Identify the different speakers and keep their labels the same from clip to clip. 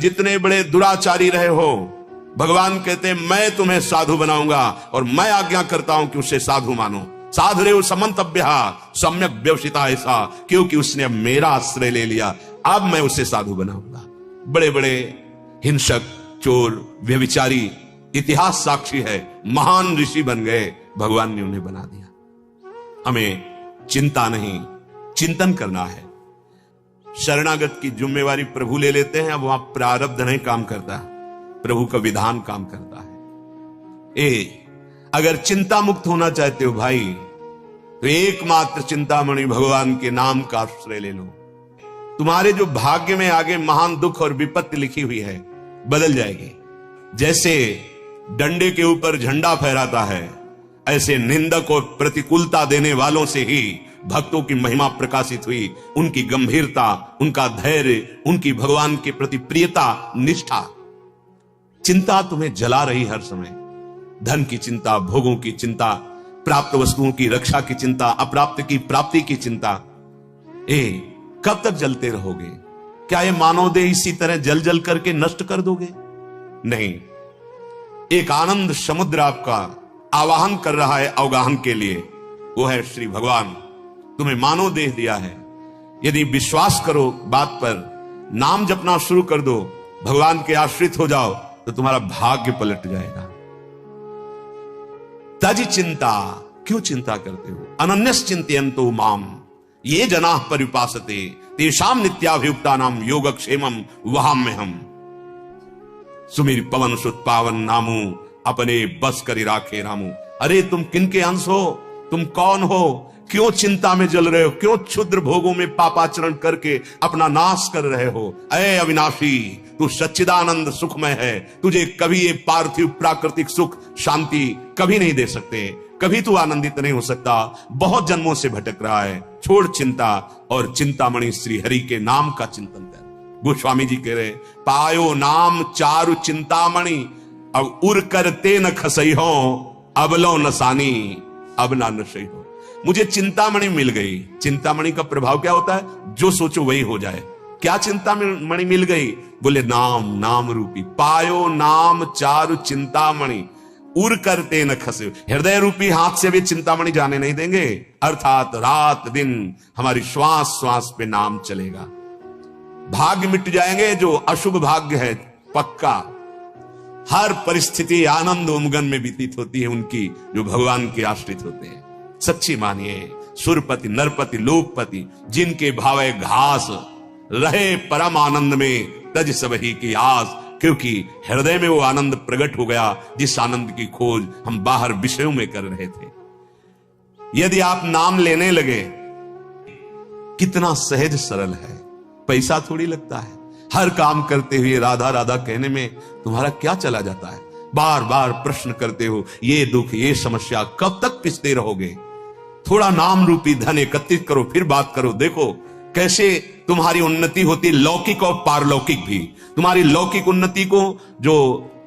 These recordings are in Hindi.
Speaker 1: जितने बड़े दुराचारी रहे हो, भगवान कहते हैं मैं तुम्हें साधु बनाऊंगा और मैं आज्ञा करता हूं कि उसे साधु मानो। साधुरेव समंतव्य सम्यक व्यवसिता ऐसा, क्योंकि उसने अब मेरा आश्रय ले लिया, अब मैं उसे साधु बनाऊंगा। बड़े बड़े हिंसक, चोर, व्यभिचारी, इतिहास साक्षी है, महान ऋषि बन गए, भगवान ने उन्हें बना दिया। हमें चिंता नहीं, चिंतन करना है। शरणागत की जिम्मेवारी प्रभु ले लेते हैं, अब वहां प्रारब्ध नहीं काम करता, प्रभु का विधान काम करता है। अगर चिंता मुक्त होना चाहते हो भाई, तो एकमात्र चिंतामणि भगवान के नाम का आश्रय ले लो। तुम्हारे जो भाग्य में आगे महान दुख और विपत्ति लिखी हुई है, बदल जाएगी। जैसे डंडे के ऊपर झंडा फहराता है, ऐसे निंदक और प्रतिकूलता देने वालों से ही भक्तों की महिमा प्रकाशित हुई। उनकी गंभीरता, उनका धैर्य, उनकी भगवान के प्रति प्रियता, निष्ठा। चिंता तुम्हें जला रही हर समय, धन की चिंता, भोगों की चिंता, प्राप्त वस्तुओं की रक्षा की चिंता, अप्राप्त की प्राप्ति की चिंता। कब तक जलते रहोगे? क्या ये मानव देह इसी तरह जल जल करके नष्ट कर दोगे? नहीं, एक आनंद समुद्र आपका आवाहन कर रहा है अवगाहन के लिए, वो है श्री भगवान। तुम्हें मानव देह दिया है, यदि विश्वास करो बात पर, नाम जपना शुरू कर दो, भगवान के आश्रित हो जाओ, तो तुम्हारा भाग्य पलट जाएगा। तज चिंता, क्यों चिंता करते हो? अनन्यस चिंतयन्तो माम ये जनाः पर्युपासते तेषां नित्याभियुक्ता नाम योगक्षेमम वहाम्यहम्। सुमिर पवन सुत पावन नामू अपने बस करी राखे रामू। अरे तुम किनके अंश हो? तुम कौन हो? क्यों चिंता में जल रहे हो? क्यों क्षुद्र भोगों में पापाचरण करके अपना नाश कर रहे हो? अये अविनाशी, तू सच्चिदानंद सुखमय है, तुझे कभी ये पार्थिव प्राकृतिक सुख शांति कभी नहीं दे सकते, कभी तू आनंदित नहीं हो सकता, बहुत जन्मों से भटक रहा है। छोड़ चिंता और चिंतामणि श्री हरि के नाम का चिंतन कर। गोस्वामी जी कह रहे, पायो नाम चारु चिंतामणि अब उर कर ते न खसई हो, अब लो नसानी अब ना नशई हो। मुझे चिंतामणि मिल गई। चिंतामणि का प्रभाव क्या होता है? जो सोचो वही हो जाए। क्या चिंतामणि मिल गई? बोले नाम, नाम रूपी। पायो नाम चारु चिंतामणि उर करते न खसे। हृदय रूपी हाथ से भी चिंतामणि जाने नहीं देंगे, अर्थात रात दिन हमारी श्वास श्वास पे नाम चलेगा। भाग्य मिट जाएंगे, जो अशुभ भाग्य है पक्का। हर परिस्थिति आनंद उमगन में व्यतीत होती है उनकी जो भगवान के आश्रित होते हैं। सच्ची मानिए, सुरपति नरपति लोकपति जिनके भावे घास रहे परम आनंद में तज सबही की आस, क्योंकि हृदय में वो आनंद प्रकट हो गया जिस आनंद की खोज हम बाहर विषयों में कर रहे थे। यदि आप नाम लेने लगे, कितना सहज सरल है, पैसा थोड़ी लगता है। हर काम करते हुए राधा राधा कहने में तुम्हारा क्या चला जाता है? बार बार प्रश्न करते हो, ये दुख ये समस्या कब तक पिसते रहोगे? थोड़ा नाम रूपी धन एकत्रित करो, फिर बात करो। देखो कैसे तुम्हारी उन्नति होती, लौकिक और पारलौकिक भी। तुम्हारी लौकिक उन्नति को जो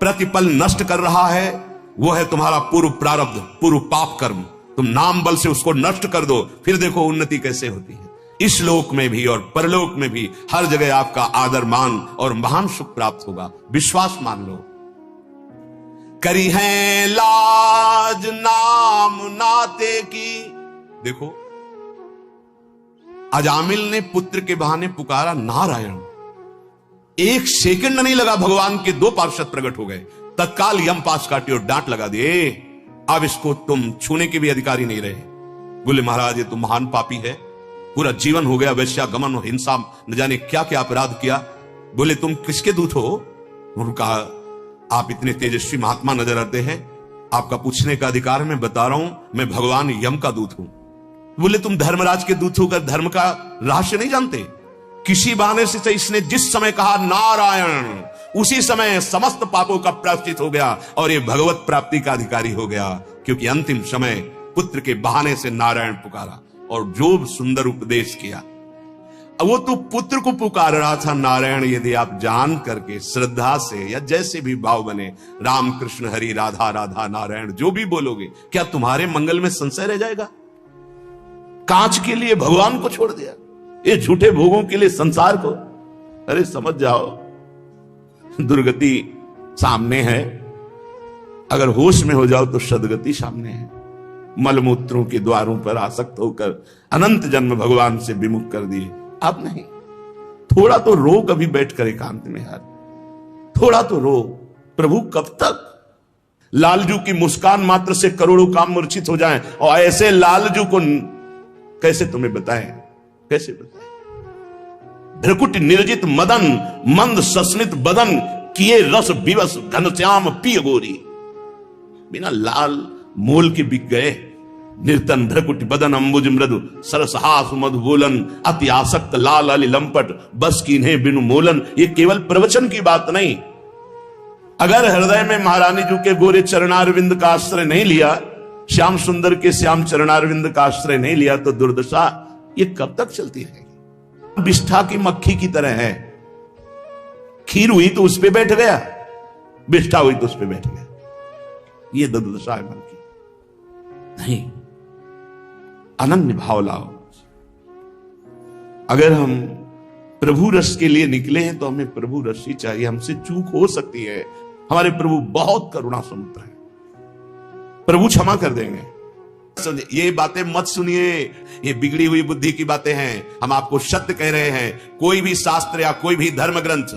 Speaker 1: प्रतिपल नष्ट कर रहा है, वो है तुम्हारा पूर्व प्रारब्ध, पूर्व पाप कर्म। तुम नाम बल से उसको नष्ट कर दो, फिर देखो उन्नति कैसे होती है। इस लोक में भी और परलोक में भी हर जगह आपका आदर मान और महान सुख प्राप्त होगा। विश्वास मान लो। करी है लाज नाम नाते की। देखो अजामिल ने पुत्र के बहाने पुकारा नारायण। एक सेकंड नहीं लगा, भगवान के दो पार्षद प्रकट हो गए, तत्काल यम पास काटे और डांट लगा दिए, अब इसको तुम छूने के भी अधिकारी नहीं रहे। बोले महाराज ये तो महान पापी है, पूरा जीवन हो गया वैश्यागमन और हिंसा, न जाने क्या क्या अपराध किया। बोले तुम किसके दूत हो? उन्होंने कहा आप इतने तेजस्वी महात्मा नजर आते हैं, आपका पूछने का अधिकार मैं बता रहा हूं, मैं भगवान यम का दूत हूं। बोले तुम धर्मराज के दूत होकर धर्म का रहस्य नहीं जानते? किसी बहाने से इसने जिस समय कहा नारायण, उसी समय समस्त पापों का प्रायश्चित हो गया और ये भगवत प्राप्ति का अधिकारी हो गया, क्योंकि अंतिम समय पुत्र के बहाने से नारायण पुकारा और जो सुंदर उपदेश किया। वो तो पुत्र को पुकार रहा था नारायण। यदि आप जान करके श्रद्धा से या जैसे भी भाव बने, राम कृष्ण हरि राधा राधा नारायण जो भी बोलोगे, क्या तुम्हारे मंगल में संशय रह जाएगा? कांच के लिए भगवान को छोड़ दिया, ये झूठे भोगों के लिए संसार को। अरे समझ जाओ, दुर्गति सामने है, अगर होश में हो जाओ तो सदगति सामने है। मलमूत्रों के द्वारों पर आसक्त होकर अनंत जन्म भगवान से विमुख कर दिए, अब नहीं। थोड़ा तो रो कभी बैठकर एकांत में यार, थोड़ा तो रो। प्रभु कब तक? लालजू की मुस्कान मात्र से करोड़ों काम मूर्छित हो जाएं, और ऐसे लालजू को कैसे तुम्हें बताएं, कैसे बताएं? भ्रकुट निर्जित मदन मंद सस्मित बदन किए रस विवश घनश्याम पिय गोरी। बिना लाल मोल के बिक गए। निर्तन भ्रकुट बदन अंबुज मृदु सरसहास मधु बोलन अति आसक्त लाल अली लंपट बस कीन्हे बिनु मोलन। ये केवल प्रवचन की बात नहीं। अगर हृदय में महारानी जी के गोरे चरणारविंद का आश्रय नहीं लिया, श्याम सुंदर के श्याम चरणारविंद का आश्रय नहीं लिया, तो दुर्दशा ये कब तक चलती रहेगी? विष्ठा की मक्खी की तरह है। खीर हुई तो उस पे बैठ गया, विष्ठा हुई तो उस पे बैठ गया। ये दुर्दशा है मन की। नहीं, अनन्य भाव लाओ। अगर हम प्रभु रस के लिए निकले हैं तो हमें प्रभु रस ही चाहिए। हमसे चूक हो सकती है, हमारे प्रभु बहुत करुणा समुद्र है, प्रभु क्षमा कर देंगे। ये बातें मत सुनिए, ये बिगड़ी हुई बुद्धि की बातें हैं। हम आपको सत्य कह रहे हैं। कोई भी शास्त्र या कोई भी धर्म ग्रंथ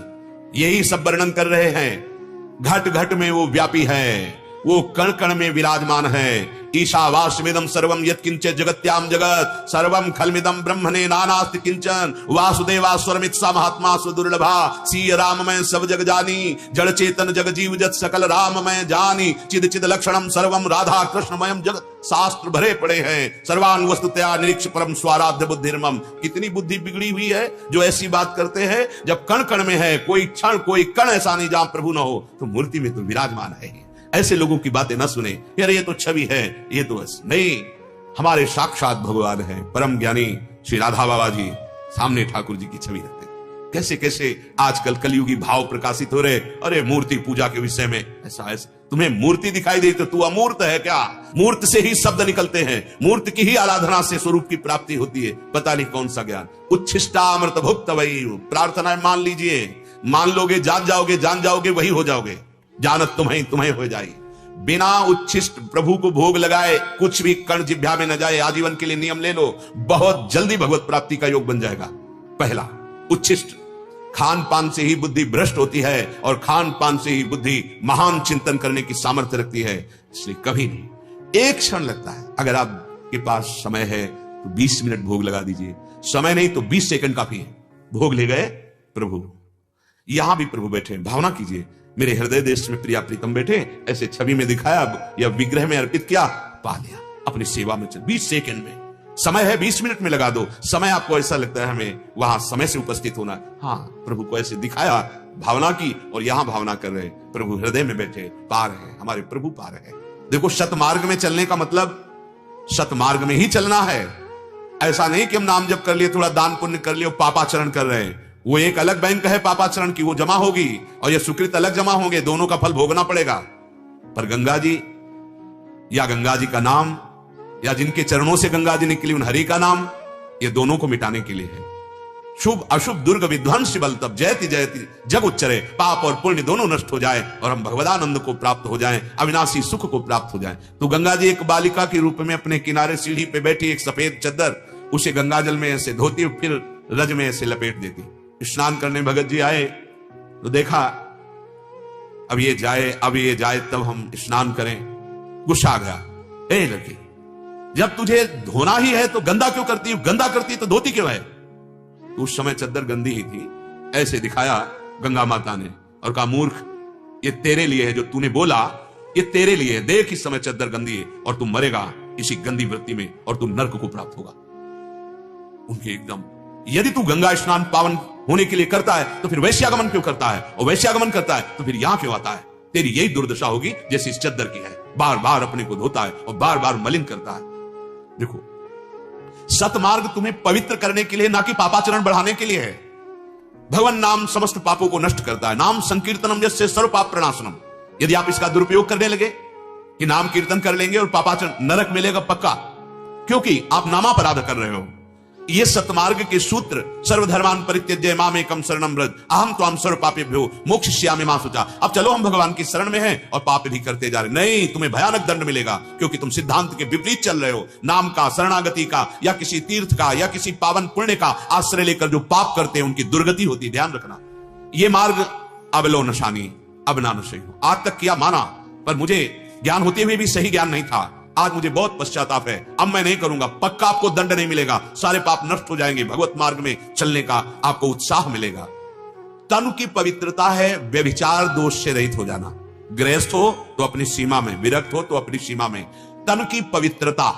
Speaker 1: यही सब वर्णन कर रहे हैं। घट घट में वो व्यापी है, वो कण कण में विराजमान है। ईशावास्यमिदं सर्वं यत्किंचित् जगत्याम जगत सर्वं खलमिदं ब्रह्मणे नानास्ति किंचन। वासुदेवास्वरमित्सा महात्मा सुदुर्लभा सीय राममय सब जग जानी। जड़ चेतन जग जीव जत सकल राममय जानी। चिद चिद लक्षणम सर्वम राधा कृष्णमयम जगत। शास्त्र भरे पड़े हैं। सर्वान वस्तुतया निरीक्ष परम स्वाराध्य बुद्धिर्मम। कितनी बुद्धि बिगड़ी हुई है जो ऐसी बात करते हैं। जब कण कण में है, कोई क्षण कोई कण ऐसा नहीं जहां प्रभु न हो, तो मूर्ति में तो विराजमान है। ऐसे लोगों की बातें न सुने, यार ये तो छवि है, ये तो बस नहीं। हमारे साक्षात भगवान है, परम ज्ञानी श्री राधा बाबा जी सामने ठाकुर जी की छवि रखते। कैसे कैसे आजकल कलयुगी भाव प्रकाशित हो रहे। अरे मूर्ति पूजा के विषय में ऐसा ऐसा, तुम्हें मूर्ति दिखाई दे तो तू अमूर्त है क्या? मूर्त से ही शब्द निकलते हैं, मूर्त की ही आराधना से स्वरूप की प्राप्ति होती है। पता नहीं कौन सा ज्ञान। उच्छिष्टामृत भुक्त वही प्रार्थना मान लीजिए, मान लोगे जान जाओगे वही हो जाओगे। जानत तुम्हें हो जाए। बिना उच्छिष्ट प्रभु को भोग लगाए कुछ भी कण जिह्वा में न जाए। आजीवन के लिए नियम ले लो, बहुत जल्दी भगवत प्राप्ति का योग बन जाएगा। पहला, उच्छिष्ट। खान पान से ही बुद्धि भ्रष्ट होती है, और खान पान से ही बुद्धि महान चिंतन करने की सामर्थ्य रखती है। इसलिए कभी नहीं, एक क्षण लगता है। अगर आपके पास समय है तो 20 मिनट भोग लगा दीजिए। समय नहीं तो 20 सेकंड काफी है। भोग ले गए प्रभु, यहां भी प्रभु बैठे, भावना कीजिए मेरे हृदय देश में प्रिया प्रीतम बैठे। ऐसे छवि में दिखाया या विग्रह में अर्पित किया, पा लिया। अपनी सेवा में चल 20 सेकंड में समय है, 20 मिनट में लगा दो। समय आपको ऐसा लगता है हमें वहां समय से उपस्थित होना। हाँ, प्रभु को ऐसे दिखाया, भावना की, और यहां भावना कर रहे। प्रभु हृदय में बैठे, पा रहे हैं, हमारे प्रभु पा रहे हैं। देखो, सतमार्ग में चलने का मतलब सतमार्ग में ही चलना है। ऐसा नहीं कि हम नाम जप कर लिए, थोड़ा दान पुण्य कर लिए, पापाचरण कर रहे हैं। वो एक अलग बैंक है पापाचरण की, वो जमा होगी, और ये सुकृत अलग जमा होंगे। दोनों का फल भोगना पड़ेगा। पर गंगा जी या गंगा जी का नाम, या जिनके चरणों से गंगा जी निकली उन हरि का नाम, ये दोनों को मिटाने के लिए है। शुभ अशुभ दुर्ग विध्वंस बल तब जयति जयति जग उच्चरे। पाप और पुण्य दोनों नष्ट हो जाए और हम भगवदानंद को प्राप्त हो जाएं, अविनाशी सुख को प्राप्त हो जाएं। तो गंगा जी एक बालिका के रूप में अपने किनारे सीढ़ी पे बैठी, एक सफेद चद्दर, उसे गंगा जल में ऐसे धोती, फिर रज में ऐसे लपेट देती। स्नान करने भगत जी आए तो देखा अब ये जाए तब हम स्नान करें। गुस्सा आ गया, ए लड़की, जब तुझे धोना ही है तो गंदा क्यों करती? गंदा करती तो धोती क्यों है? तो उस समय चद्दर गंदी ही थी। ऐसे दिखाया गंगा माता ने और कहा, मूर्ख, ये तेरे लिए है, जो तूने बोला ये तेरे लिए है। देख इस समय चद्दर गंदी है और तू मरेगा इसी गंदी वृत्ति में, और तू नर्क को प्राप्त होगा। उनके एकदम, यदि तू गंगा स्नान पावन होने के लिए करता है तो फिर वैश्यागमन क्यों करता है? और वैश्यागमन करता है तो फिर यहां क्यों आता है? तेरी यही दुर्दशा होगी जैसी इस चद्दर की है। बार बार अपने को धोता है और बार बार मलिन करता है। देखो, सतमार्ग तुम्हें पवित्र करने के लिए, ना कि पापाचरण बढ़ाने के लिए है। भगवान नाम समस्त पापों को नष्ट करता है। नाम संकीर्तनम जैसे सर्व पाप प्रणाशनम। यदि आप इसका दुरुपयोग करने लगे कि नाम कीर्तन कर लेंगे और पापाचरण, नरक मिलेगा पक्का, क्योंकि आप नामापराध कर रहे हो। ये सतमार्ग के सूत्र, सर्वधर्मान परित्यज्य माम एकम शरणम व्रज अहम त्वाम सर्व पापेभ्यो मोक्षयिष्यामि मा शुचा। अब चलो हम भगवान की शरण में हैं और पाप भी करते जा रहे। नहीं, तुम्हें भयानक दंड मिलेगा, क्योंकि तुम सिद्धांत के विपरीत चल रहे हो। नाम का, शरणागति का, या किसी तीर्थ का, या किसी पावन पुण्य का आश्रय लेकर जो पाप करते हैं उनकी दुर्गति होती है। ध्यान रखना, ये मार्ग अब लो नशानी अब ना नशे हो। आज तक किया माना, पर मुझे ज्ञान होते हुए भी सही ज्ञान नहीं था। आज मुझे बहुत पश्चाताप है, अब मैं नहीं करूंगा। पक्का आपको दंड नहीं मिलेगा, सारे पाप नष्ट हो जाएंगे, भगवत मार्ग में चलने का आपको उत्साह मिलेगा। तन की पवित्रता है व्यभिचार दोष से रहित हो जाना। गृहस्थ हो तो अपनी सीमा में, विरक्त हो तो अपनी सीमा में। तन की पवित्रता,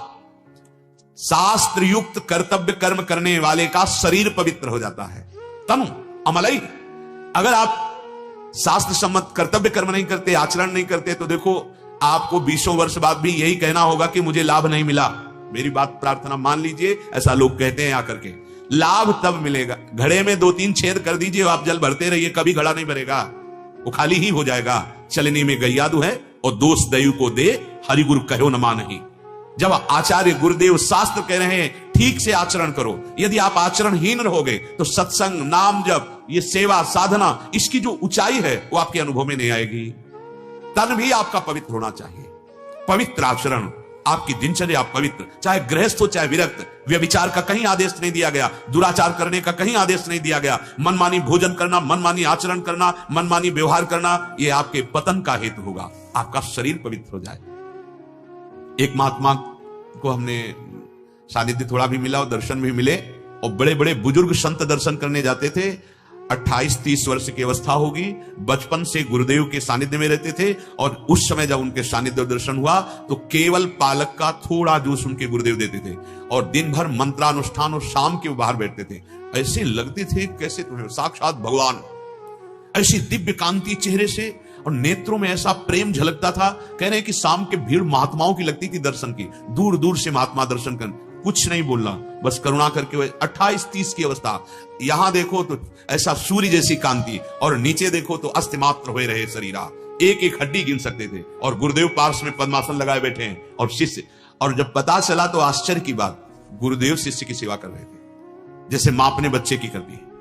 Speaker 1: शास्त्र युक्त कर्तव्य कर्म करने वाले का शरीर पवित्र हो जाता है। तनु अमलई, अगर आप शास्त्र सम्मत कर्तव्य कर्म नहीं करते, आचरण नहीं करते, तो देखो आपको 20 वर्ष बाद भी यही कहना होगा कि मुझे लाभ नहीं मिला। मेरी बात प्रार्थना मान लीजिए, ऐसा लोग कहते हैं आकर के। लाभ तब मिलेगा, घड़े में 2-3 छेद कर दीजिए, आप जल भरते रहिए, कभी घड़ा नहीं भरेगा, वो खाली ही हो जाएगा। चलनी में गैयादू है और दोष दयु को दे, हरिगुरु कहो न मानहि। जब आचार्य गुरुदेव शास्त्र कह रहे हैं ठीक से आचरण करो, यदि आप आचरणहीन रहोगे तो सत्संग, नाम जप, ये सेवा साधना, इसकी जो ऊंचाई है वो आपके अनुभव में नहीं आएगी। तन भी आपका पवित्र होना चाहिए। पवित्र आचरण, आपकी दिनचर्या पवित्र, चाहे गृहस्थ हो चाहे विरक्त। व्यभिचार का कहीं आदेश नहीं दिया गया, दुराचार करने का कहीं आदेश नहीं दिया गया। मनमानी भोजन करना, मनमानी आचरण करना, मनमानी व्यवहार करना, यह आपके पतन का हेतु होगा। आपका शरीर पवित्र हो जाए। एक महात्मा को हमने सानिध्य थोड़ा भी मिला और दर्शन भी मिले, और बड़े बड़े बुजुर्ग संत दर्शन करने जाते थे। 28-30 वर्ष की अवस्था होगी, बचपन से गुरुदेव के सानिध्य में रहते थे, और उस समय जब उनके सानिध्य दर्शन हुआ तो केवल पालक का थोड़ा जूस उनके गुरुदेव देते थे, और दिन भर मंत्रानुष्ठान और शाम के बाहर बैठते थे। ऐसे लगते थे कैसे तुम्हें साक्षात भगवान, ऐसी दिव्य कांति चेहरे से, और नेत्रों में ऐसा प्रेम झलकता था। कह रहे हैं कि शाम के भीड़ महात्माओं की लगती थी दर्शन की, दूर दूर से महात्मा दर्शन कर, कुछ नहीं बोलना, बस करुणा करके। 28-30 की अवस्था, यहां देखो तो ऐसा सूर्य जैसी कांति, और नीचे देखो तो अस्तिमात्र हुए रहे शरीरा, एक एक हड्डी गिन सकते थे। और गुरुदेव पार्श्व में पद्मासन लगाए बैठे हैं, और शिष्य, और जब पता चला तो आश्चर्य की बात, गुरुदेव शिष्य की सेवा कर रहे थे, जैसे मां अपने बच्चे की करती है।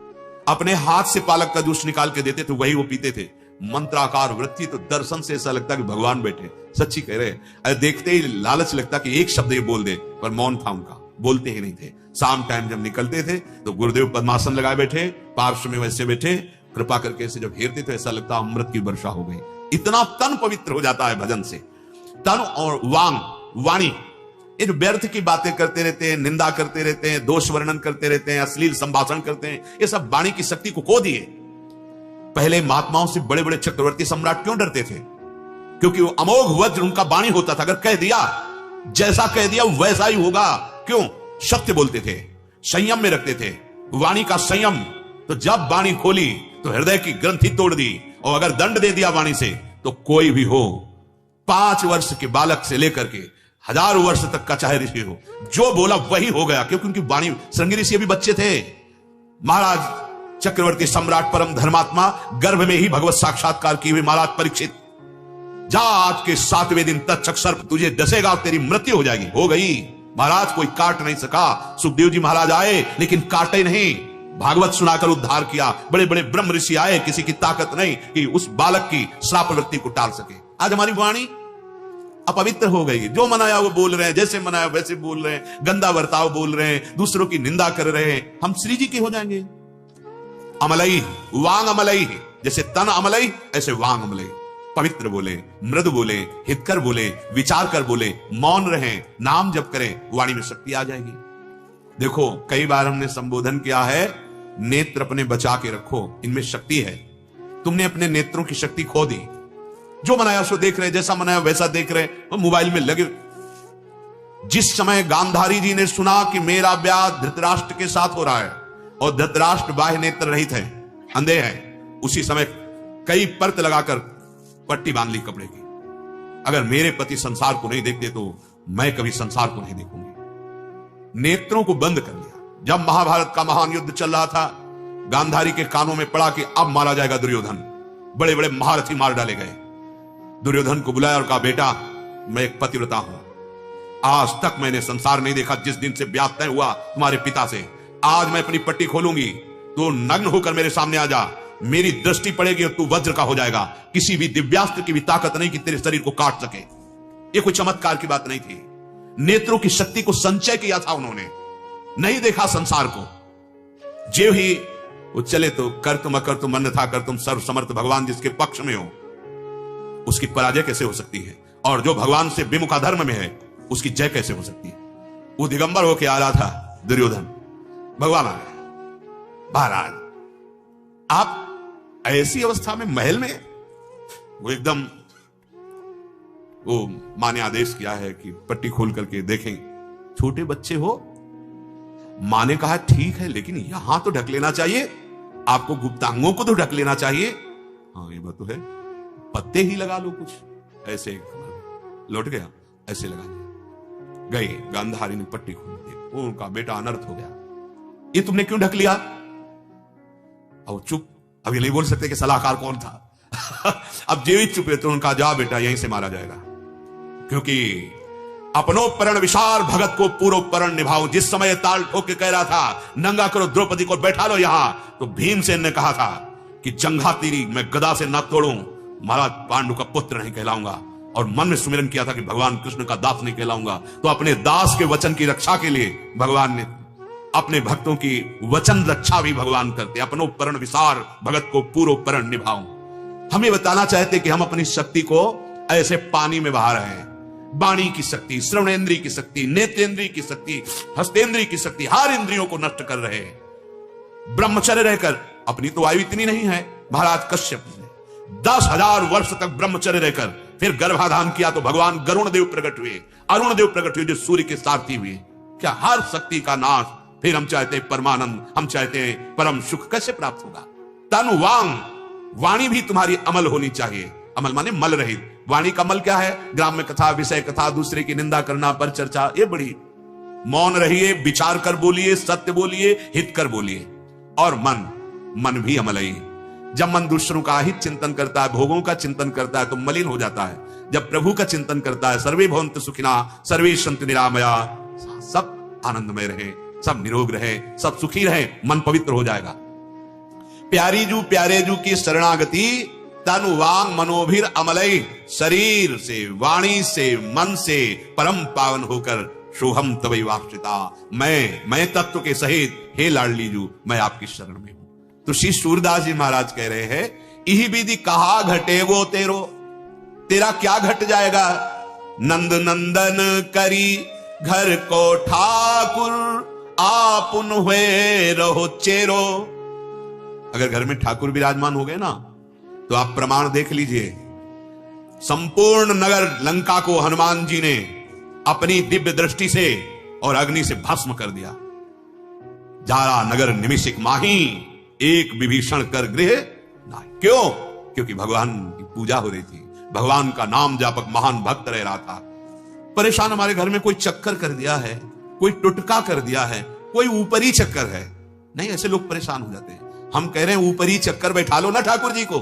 Speaker 1: अपने हाथ से पालक का जूस निकाल के देते थे, वही वो पीते थे। मंत्राकार वृत्ति, तो दर्शन से ऐसा लगता कि भगवान बैठे। सच्ची कह रहे, देखते ही लालच लगता कि एक शब्द ये बोल दे, पर मौन था उनका, बोलते ही नहीं थे। शाम टाइम जब निकलते थे तो गुरुदेव पद्मासन लगाए बैठे, पार्श्व में वैसे बैठे, कृपा करके ऐसे जब घेरते थे ऐसा लगता अमृत की वर्षा हो गई। इतना तन पवित्र हो जाता है भजन से। तन और वाणी, ये जो व्यर्थ की बातें करते रहते हैं, निंदा करते रहते हैं, दोष वर्णन करते रहते हैं, अश्लील संभाषण करते हैं, ये सब वाणी की शक्ति को खो दिए। पहले महात्माओं से बड़े बड़े चक्रवर्ती सम्राट क्यों डरते थे? क्योंकि वो अमोघ वज्र उनका वाणी होता था, अगर कह दिया, जैसा कह दिया वैसा ही होगा। क्यों? सत्य बोलते थे, संयम में रखते थे, वाणी का संयम। तो जब वाणी खोली तो हृदय की ग्रंथि तोड़ दी, और अगर दंड दे दिया वाणी से तो कोई भी हो, 5 वर्ष के बालक से लेकर के 1000 वर्ष तक का चाहे ऋषि हो, जो बोला वही हो गया। क्योंकि उनकी वाणी, श्रृंगी ऋषि भी बच्चे थे। महाराज चक्रवर्ती सम्राट परम धर्मात्मा, गर्भ में ही भगवत साक्षात्कार किए हुए महाराज परीक्षित, जा आज के 7वें दिन तक्षक सर्प तुझे डसेगा, तेरी मृत्यु हो जाएगी। हो गई। महाराज कोई काट नहीं सका। सुखदेव जी महाराज आए लेकिन काटे नहीं, भागवत सुनाकर उद्धार किया। बड़े बड़े ब्रह्म ऋषि आए, किसी की ताकत नहीं कि उस बालक की श्राप वृत्ति को टाल सके। आज हमारी वाणी अपवित्र हो गई, जो मनाया वो बोल रहे हैं, जैसे मनाया वैसे बोल रहे हैं, गंदा बर्ताव बोल रहे हैं, दूसरों की निंदा कर रहे हैं। हम श्री जी के हो जाएंगे। अमलई, वांग अमलई, जैसे तन अमलई ऐसे वांग अमलई। पवित्र बोले, मृदु बोले, हितकर बोले, विचार कर बोले, मौन रहें, नाम जप करें, वाणी में शक्ति आ जाएगी। देखो कई बार हमने संबोधन किया है, नेत्र अपने बचा के रखो, इनमें शक्ति है। तुमने अपने नेत्रों की शक्ति खो दी। जो मनाया सो देख रहे, जैसा मनाया वैसा देख रहे, वो मोबाइल में लगे। जिस समय गांधारी जी ने सुना कि मेरा ब्याह धृतराष्ट्र के साथ हो रहा है और धृतराष्ट्र बाह्य नेत्र रहित है, अंधे हैं, उसी समय कई परत लगाकर पट्टी बांध ली कपड़े की। अगर मेरे पति संसार को नहीं देखते तो मैं कभी संसार को नहीं देखूंगी। नेत्रों को बंद कर लिया। जब महाभारत का महान युद्ध चल रहा था, गांधारी के कानों में पड़ा कि अब मारा जाएगा दुर्योधन। बड़े बड़े महारथी मार डाले गए। दुर्योधन को बुलाया और कहा, बेटा मैं एक पतिव्रता हूं, आज तक मैंने संसार नहीं देखा। जिस दिन से ब्याह तय हुआ तुम्हारे पिता से, आज मैं अपनी पट्टी खोलूंगी, तो नग्न होकर मेरे सामने आ जा, मेरी दृष्टि पड़ेगी और तू वज्र का हो जाएगा। किसी भी दिव्यास्त्र की भी ताकत नहीं कि तेरे शरीर को काट सके। ये कोई चमत्कार की बात नहीं थी। नेत्रों की शक्ति को संचय किया था उन्होंने, नहीं देखा संसार को। जे ही वो चले तो कर तुम अकर तुम अन्यथा कर तुम सर्व समर्थ भगवान जिसके पक्ष में हो, उसकी पराजय कैसे हो सकती है? और जो भगवान से विमुखा धर्म में है, उसकी जय कैसे हो सकती है? वो दिगंबर होके आ रहा था दुर्योधन, भगवान आ गए महाराज। आप ऐसी अवस्था में महल में, वो एकदम, वो मां ने आदेश किया है कि पट्टी खोल करके देखें, छोटे बच्चे हो। मां ने कहा ठीक है, लेकिन यहां तो ढक लेना चाहिए, आपको गुप्तांगों को तो ढक लेना चाहिए। हाँ ये बात तो है, पत्ते ही लगा लो कुछ ऐसे। लौट गया, ऐसे लगा लिया। गए, गांधारी ने पट्टी खोल दी, उनका बेटा अनर्थ हो गया। ये तुमने क्यों ढक लिया? अब चुप, अब ये नहीं बोल सकते कि सलाहकार कौन था। अब जीवित चुप है तो उनका जा बेटा यहीं से मारा जाएगा, क्योंकि अपनोपरण विशाल भगत को पूर्वोपरण निभाओ। जिस समय ताल ठोक के कह रहा था नंगा करो द्रौपदी को, बैठा लो यहां, तो भीमसेन ने कहा था कि जंघा तेरी मैं गदा से न तोड़ूं, महाराज पांडु का पुत्र नहीं कहलाऊंगा। और मन में सुमिरन किया था कि भगवान कृष्ण का दास नहीं कहलाऊंगा। तो अपने दास के वचन की रक्षा के लिए भगवान ने अपने भक्तों की वचन रक्षा भी भगवान करते। अपनोपरण विसार भगत को पूर्वोपरण निभाओ। हमें बताना चाहते कि हम अपनी शक्ति को ऐसे पानी में बहा रहे हैं। वाणी की शक्ति, श्रवणेंद्रिय की शक्ति, नेत्रेंद्रिय की शक्ति, हस्तेंद्रिय की शक्ति, हर इंद्रियों को नष्ट कर रहे हैं। ब्रह्मचर्य रहकर, अपनी तो आयु इतनी नहीं है, महाराज कश्यप ने 10,000 वर्ष तक ब्रह्मचर्य रहकर फिर गर्भाधान किया तो भगवान गरुण देव प्रकट हुए, अरुण देव प्रकट हुए, जो सूर्य के सारथी हुए। क्या हर शक्ति का नाश। फिर हम चाहते हैं परमानंद, हम चाहते हैं परम सुख, कैसे प्राप्त होगा? तनु वांग, वाणी भी तुम्हारी अमल होनी चाहिए। अमल माने मल रहित। वाणी का मल क्या है? ग्राम्य कथा, विषय कथा, दूसरे की निंदा करना, पर चर्चा, ये बड़ी। मौन रहिए, विचार कर बोलिए, सत्य बोलिए, हित कर बोलिए। और मन भी अमलई। जब मन दूसरों का हित चिंतन करता है, भोगों का चिंतन करता है, तो मलिन हो जाता है। जब प्रभु का चिंतन करता है, सर्वे भवन्तु सुखिना सर्वे सन्तु निरामया, सब आनंदमय रहे, सब निरोग रहे, सब सुखी रहे, मन पवित्र हो जाएगा। प्यारी जू प्यारे जू की शरणागति, तनु वांग मनोभिर अमलई। शरीर से, वाणी से, मन से परम पावन होकर सोहम तवै वाश्रिता, मैं तत्व के सहित हे लाडली जू, मैं आपकी शरण में हूं। तो श्री सूरदास जी महाराज कह रहे हैं, इही विधि कहा घटेगो तेरो, तेरा क्या घट जाएगा? नंद नंदन करी घर को ठाकुर, आपुन हुए रहो चेरो। अगर घर में ठाकुर विराजमान हो गए ना, तो आप प्रमाण देख लीजिए। संपूर्ण नगर लंका को हनुमान जी ने अपनी दिव्य दृष्टि से और अग्नि से भस्म कर दिया। जारा नगर निमिषिक माही, एक विभीषण कर गृह नहीं। क्यों? क्योंकि भगवान की पूजा हो रही थी, भगवान का नाम जापक महान भक्त रह रहा था। परेशान हमारे घर में कोई चक्कर कर दिया है, कोई टुटका कर दिया है, कोई ऊपरी चक्कर है, नहीं, ऐसे लोग परेशान हो जाते हैं। हम कह रहे हैं ऊपरी चक्कर बैठा लो ना ठाकुर जी को,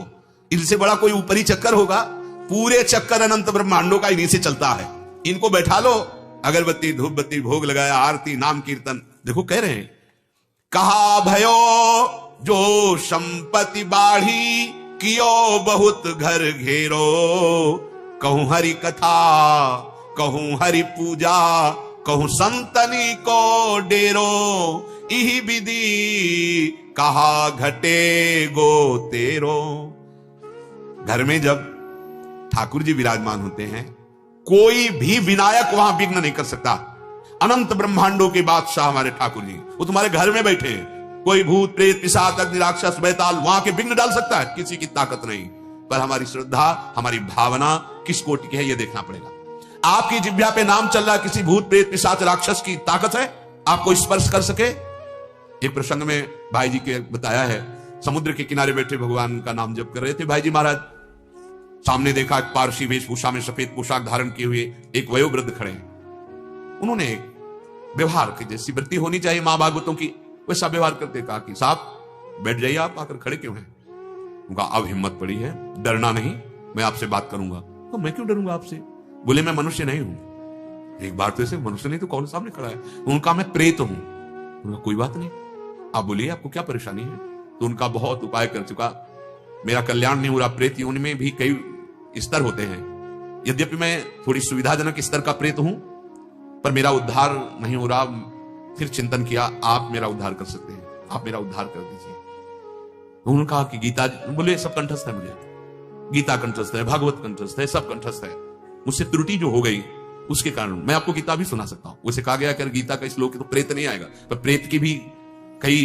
Speaker 1: इनसे बड़ा कोई ऊपरी चक्कर होगा? पूरे चक्कर अनंत ब्रह्मांडों का इन्हीं से चलता है, इनको बैठा लो। अगरबत्ती, धूप बत्ती, भोग लगाया, आरती, नाम कीर्तन। देखो कह रहे हैं, कहा भयो जो संपत्ति बाढ़ी, कियो बहुत घर घेरो। कहूं हरि कथा, कहूं हरि पूजा, कहूं संतनी को डेरो। इही विधि कहा घटे गो तेरो। घर में जब ठाकुर जी विराजमान होते हैं, कोई भी विनायक वहां विघ्न नहीं कर सकता। अनंत ब्रह्मांडों के बादशाह हमारे ठाकुर जी, वो तुम्हारे घर में बैठे हैं। कोई भूत प्रेत पिशाच अग्नि राक्षस बैताल वहां के विघ्न डाल सकता है? किसी की ताकत नहीं। पर हमारी श्रद्धा, हमारी भावना किस कोटि की है, यह देखना पड़ेगा। आपकी जिह्वा पे नाम चल रहा है, किसी भूत प्रेत पिशाच राक्षस की ताकत है आपको स्पर्श कर सके? एक प्रसंग में भाई जी के बताया है, समुद्र के किनारे बैठे भगवान का नाम जप कर रहे थे भाई जी महाराज। सामने देखा एक पारसी वेशभूषा में सफेद पोशाक धारण किए हुए एक वयोवृद्ध खड़े हैं। उन्होंने एक व्यवहार की जैसी वृत्ति होनी चाहिए मां भागवतों की, वैसा व्यवहार करते कहा कि साहब बैठ जाइए, आप आकर खड़े क्यों हैं? उनका अब हिम्मत पड़ी है, डरना नहीं, मैं आपसे बात करूंगा। तो मैं क्यों डरूंगा आपसे? बोले मैं मनुष्य नहीं हूं, एक बार तो ऐसे मनुष्य नहीं तो कौन सामने खड़ा है, उनका मैं प्रेत हूं। उनका कोई बात नहीं, आप बोलिए आपको क्या परेशानी है। तो उनका बहुत उपाय कर चुका, मेरा कल्याण नहीं हो रहा। प्रेत योनि में भी कई स्तर होते हैं, यद्यपि मैं थोड़ी सुविधाजनक स्तर का प्रेत हूं, पर मेरा उद्धार नहीं हो रहा। फिर चिंतन किया, आप मेरा उद्धार कर सकते हैं, आप मेरा उद्धार कर दीजिए। उन्होंने कहा कि गीता, बोले सब कंठस्थ है, मुझे गीता कंठस्थ है, भागवत कंठस्थ है, सब कंठस्थ है। मुझसे त्रुटि जो हो गई उसके कारण मैं आपको गीता भी सुना सकता हूं। वैसे कहा गया कि गीता का श्लोक तो प्रेत नहीं आएगा, पर प्रेत की भी कई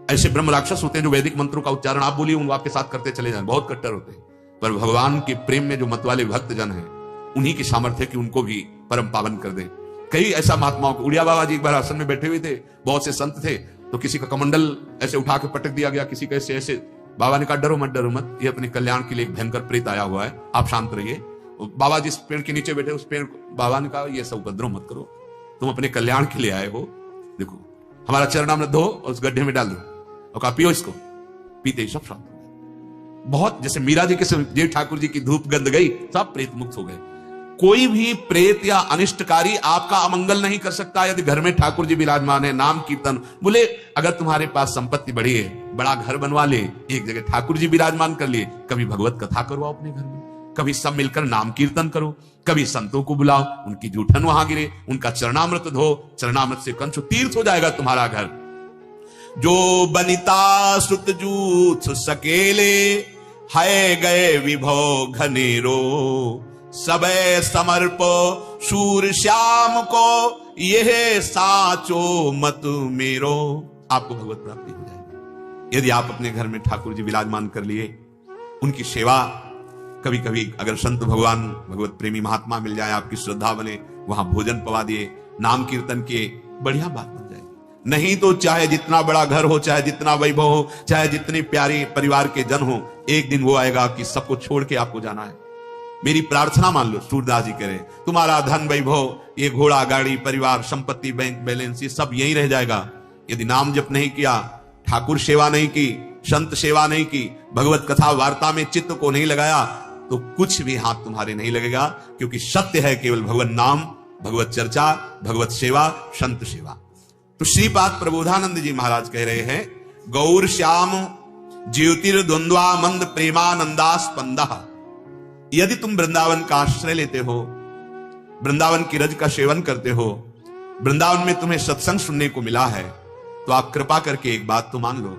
Speaker 1: ऐसे ब्रह्म राक्षस होते हैं जो वैदिक मंत्रों का उच्चारण आप बोलिए उन आपके साथ करते चले जाएं, बहुत कट्टर होते हैं। पर भगवान के प्रेम में जो मत वाले भक्त जन हैं, उन्हीं की सामर्थ्य कि उनको भी परम पावन कर दे। कई ऐसा महात्माओं को, उड़िया बाबा जी एक बार आसन में बैठे हुए थे, बहुत से संत थे, तो किसी का कमंडल ऐसे उठा के पटक दिया गया, किसी का ऐसे। बाबा ने कहा डरो मत, डरो मत, ये अपने कल्याण के लिए एक भयंकर प्रेत आया हुआ है, आप शांत रहिए। बाबा जिस पेड़ के नीचे बैठे, उस पेड़, बाबा ने कहा ये सब उपद्रव मत करो, तुम अपने कल्याण के लिए आए हो, देखो हमारा चरणामृत धो और उस गड्ढे में डाल दो और कहा पियो इसको, पीते ही सब शांत हो गए। बहुत जैसे मीरा जी के जय ठाकुर जी की धूप गंध गई, सब प्रेत मुक्त हो गए। कोई भी प्रेत या अनिष्टकारी आपका अमंगल नहीं कर सकता यदि घर में ठाकुर जी विराजमान है। नाम कीर्तन, बोले अगर तुम्हारे पास संपत्ति बड़ी है, बड़ा घर बनवा ले, एक जगह ठाकुर जी विराजमान कर लिए, कभी भगवत कथा करो अपने घर में, कभी सब मिलकर नाम कीर्तन करो, कभी संतों को बुलाओ, उनकी जूठन वहां गिरे, उनका चरणामृत धो, चरणामृत से कंचो तीर्थ हो जाएगा तुम्हारा घर। जो बनिता सुत जूथ सकेले, है गए विभव घनेरो, सबे समर्पो शूर श्याम को, यह साचो मत मेरो। आपको भगवत प्राप्ति हो जाएगी यदि आप अपने घर में ठाकुर जी विराजमान कर लिए, उनकी सेवा। कभी कभी अगर संत भगवान भगवत प्रेमी महात्मा मिल जाए, आपकी श्रद्धा बने, वहां भोजन पवा दिए, नाम कीर्तन किए, बढ़िया बात बन जाएगी। नहीं तो चाहे जितना बड़ा घर हो, चाहे जितना वैभव हो, चाहे जितने प्यारे परिवार के जन हो, एक दिन वो आएगा कि सबको छोड़ के आपको जाना है। मेरी प्रार्थना मान लो, सूरदास जी करें, तुम्हारा धन वैभव, ये घोड़ा गाड़ी परिवार संपत्ति बैंक बैलेंस, ये सब यही रह जाएगा यदि नाम जप नहीं किया, ठाकुर सेवा नहीं की, संत सेवा नहीं की, भगवत कथा वार्ता में चित्त को नहीं लगाया, तो कुछ भी हाथ तुम्हारे नहीं लगेगा। क्योंकि सत्य है केवल भगवत नाम, भगवत चर्चा, भगवत सेवा, संत सेवा। तो श्रीपाद प्रबोधानंद जी महाराज कह रहे हैं, गौर श्याम ज्योतिर्द्वंद्वा मंद प्रेमानंदास्पंदः। यदि तुम वृंदावन का आश्रय लेते हो, वृंदावन की रज का सेवन करते हो, वृंदावन में तुम्हें सत्संग सुनने को मिला है, तो आप कृपा करके एक बात तो मान लो,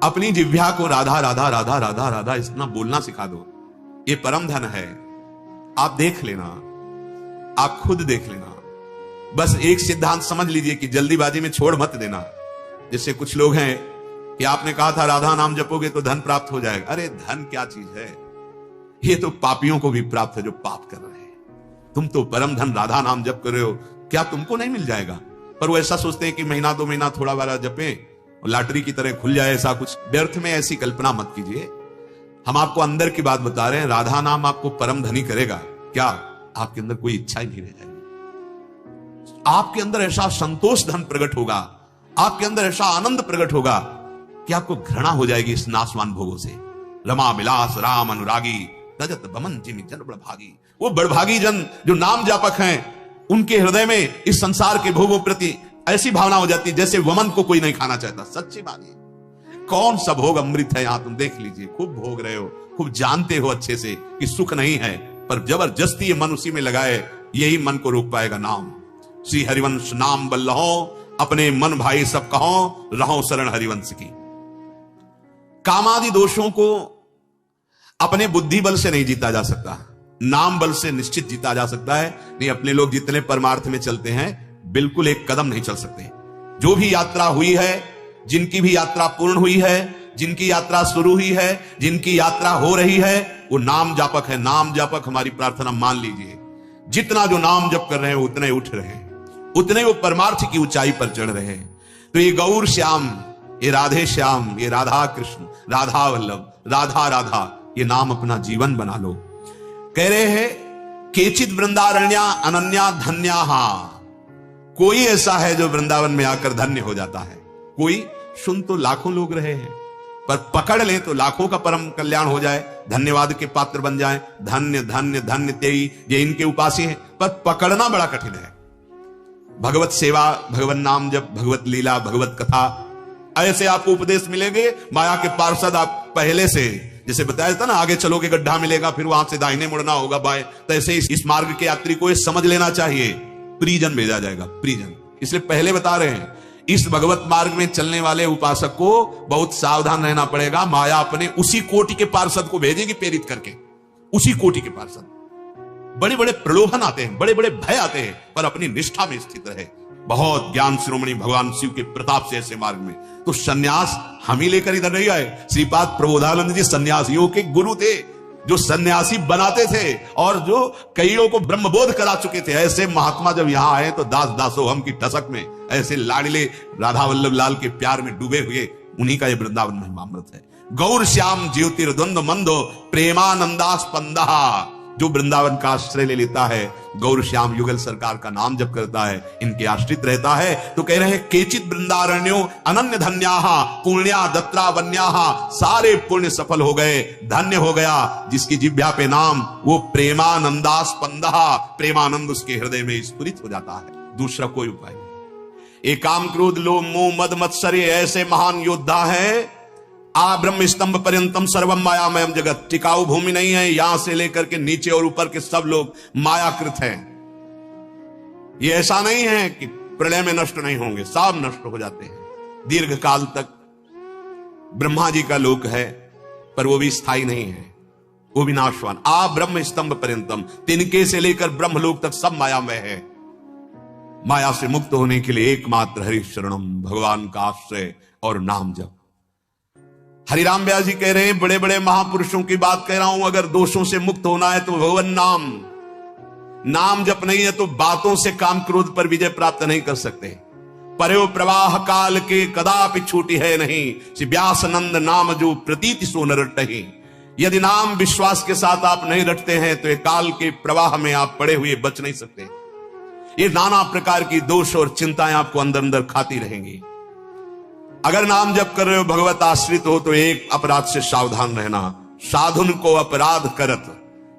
Speaker 1: अपनी जिह्वा को राधा राधा राधा राधा राधा इतना बोलना सिखा दो। ये परम धन है। आप देख लेना, आप खुद देख लेना। बस एक सिद्धांत समझ लीजिए कि जल्दीबाजी में छोड़ मत देना। जैसे कुछ लोग हैं कि आपने कहा था राधा नाम जपोगे तो धन प्राप्त हो जाएगा। अरे धन क्या चीज है, ये तो पापियों को भी प्राप्त है जो पाप कर रहे हैं। तुम तो परम धन राधा नाम जप कर रहे हो, क्या तुमको नहीं मिल जाएगा? पर वो ऐसा सोचते हैं कि महीना दो महीना थोड़ा बारा जपे और लॉटरी की तरह खुल जाए, ऐसा कुछ। व्यर्थ में ऐसी कल्पना मत कीजिए। हम आपको अंदर की बात बता रहे हैं। राधा नाम आपको परम धनी करेगा क्या? आपके अंदर कोई इच्छा ही नहीं रह जाएगी। आपके अंदर ऐसा संतोष धन प्रकट होगा, आपके अंदर ऐसा आनंद प्रकट होगा कि आपको घृणा हो जाएगी इस नाशवान भोगों से। रमा विलास राम अनुरागी, तजत बमन जिमि जन बड़भागी। वो बड़भागी जन जो नाम जापक हैं, उनके हृदय में इस संसार के भोगों प्रति ऐसी भावना हो जाती है जैसे वमन को कोई नहीं खाना चाहता। सच्ची बात है। कौन सा भोग अमृत है, यहां तुम देख लीजिए। खूब भोग रहे हो, खूब जानते हो अच्छे से कि सुख नहीं है, पर जबरदस्ती ये मन उसी में लगाए, यही मन को रोक पाएगा नाम। श्री हरिवंश नाम बल्लहो, अपने मन भाई सब कहो, रहो शरण हरिवंश की। कामादि दोषों को अपने बुद्धि बल से नहीं जीता जा सकता, नाम बल से निश्चित जीता जा सकता है। नहीं, अपने लोग जितने परमार्थ में चलते हैं बिल्कुल एक कदम नहीं चल सकते। जो भी यात्रा हुई है, जिनकी भी यात्रा पूर्ण हुई है, जिनकी यात्रा शुरू हुई है, जिनकी यात्रा हो रही है, वो नाम जापक है। नाम जापक हमारी प्रार्थना मान लीजिए। जितना जो नाम जप कर रहे हैं उतने उठ रहे हैं, उतने वो परमार्थ की ऊंचाई पर चढ़ रहे हैं। तो ये गौर श्याम, ये राधे श्याम, ये राधा कृष्ण, राधा वल्लभ, राधा राधा, ये नाम अपना जीवन बना लो। कह रहे हैं केचित वृंदारण्या अनन्या धन्याहा। कोई ऐसा है जो वृंदावन में आकर धन्य हो जाता है। कोई सुन तो लाखों लोग रहे हैं, पर पकड़ ले तो लाखों का परम कल्याण हो जाए, धन्यवाद के पात्र बन जाए। धन्य धन्य धन्य तेई, ये इनके उपासी हैं। पर पकड़ना बड़ा कठिन है। भगवत सेवा, भगवत नाम जप, भगवत लीला, भगवत कथा, ऐसे आपको उपदेश मिलेंगे। माया के पार्षद आप पहले से, जैसे बताया था ना, आगे चलोगे गड्ढा मिलेगा, फिर वहां से दाहिने मुड़ना होगा बाएं, तो ऐसे इस मार्ग के यात्री को ये समझ लेना चाहिए, परिजन भेजा जाएगा, परिजन। इसलिए पहले बता रहे हैं, इस भगवत मार्ग में चलने वाले उपासक को बहुत सावधान रहना पड़ेगा। माया अपने उसी कोटि के पार्षद को भेजेगी प्रेरित करके, उसी कोटि के पार्षद। बड़े बड़े प्रलोभन आते हैं, बड़े बड़े भय आते हैं, पर अपनी निष्ठा में स्थित रहे। बहुत ज्ञान शिरोमणि भगवान शिव के प्रताप से ऐसे मार्ग में तो सन्यास हम ही लेकर इधर नहीं आए। श्रीपाद प्रबोधानंद जी सन्यासियों के गुरु थे, जो सन्यासी बनाते थे और जो कईयों को ब्रह्मबोध करा चुके थे। ऐसे महात्मा जब यहां आए तो दास दासोहम की ठसक में ऐसे लाडले राधा वल्लभ लाल के प्यार में डूबे हुए, उन्हीं का ये वृंदावन महिमामृत है। गौर श्याम ज्योतिर्द्वंद्व मंदो प्रेमानंदास्पंदा, जो वृंदावन का आश्रय ले लेता है, गौर श्याम युगल सरकार का नाम जप करता है, इनके आश्रित रहता है, तो कह रहे हैं केचित वृंदारण्यो अनन्य धन्याहा पुण्या दत्रा वन्याहा, सारे पुण्य सफल हो गए, धन्य हो गया जिसकी जिह्वा पे नाम, वो प्रेमानंदास्पंदा, प्रेमानंद उसके हृदय में स्फुरित हो जाता है। दूसरा कोई उपाय नहीं। एक काम क्रोध लोभ मोह मद मत्सर्य ऐसे महान योद्धा है। आ ब्रह्म स्तंभ पर्यंतम सर्वम मायामयम जगत, टिकाऊ भूमि नहीं है, यहां से लेकर के नीचे और ऊपर के सब लोग मायाकृत हैं। ये ऐसा नहीं है कि प्रलय में नष्ट नहीं होंगे, सब नष्ट हो जाते हैं। दीर्घ काल तक ब्रह्मा जी का लोक है, पर वो भी स्थायी नहीं है, वो भी नाशवान। आ ब्रह्म स्तंभ पर्यंतम, तिनके से लेकर ब्रह्मलोक तक सब मायामय है। माया से मुक्त होने के लिए एकमात्र हरि शरणम, भगवान का आश्रय और नाम जप। हरिराम व्यास जी कह रहे हैं, बड़े बड़े महापुरुषों की बात कह रहा हूं, अगर दोषों से मुक्त होना है तो भगवान नाम, नाम जप नहीं है तो बातों से काम क्रोध पर विजय प्राप्त नहीं कर सकते। पर्यो प्रवाह काल के कदापि छूटी है नहीं, श्री व्यास नंद नाम जो प्रतीति सो न रटहि। यदि नाम विश्वास के साथ आप नहीं रटते हैं तो ये काल के प्रवाह में आप पड़े हुए बच नहीं सकते। ये नाना प्रकार की दोष और चिंताएं आपको अंदर अंदर खाती रहेंगी। अगर नाम जप कर रहे हो, भगवत आश्रित हो, तो एक अपराध से सावधान रहना, साधुन को अपराध करत।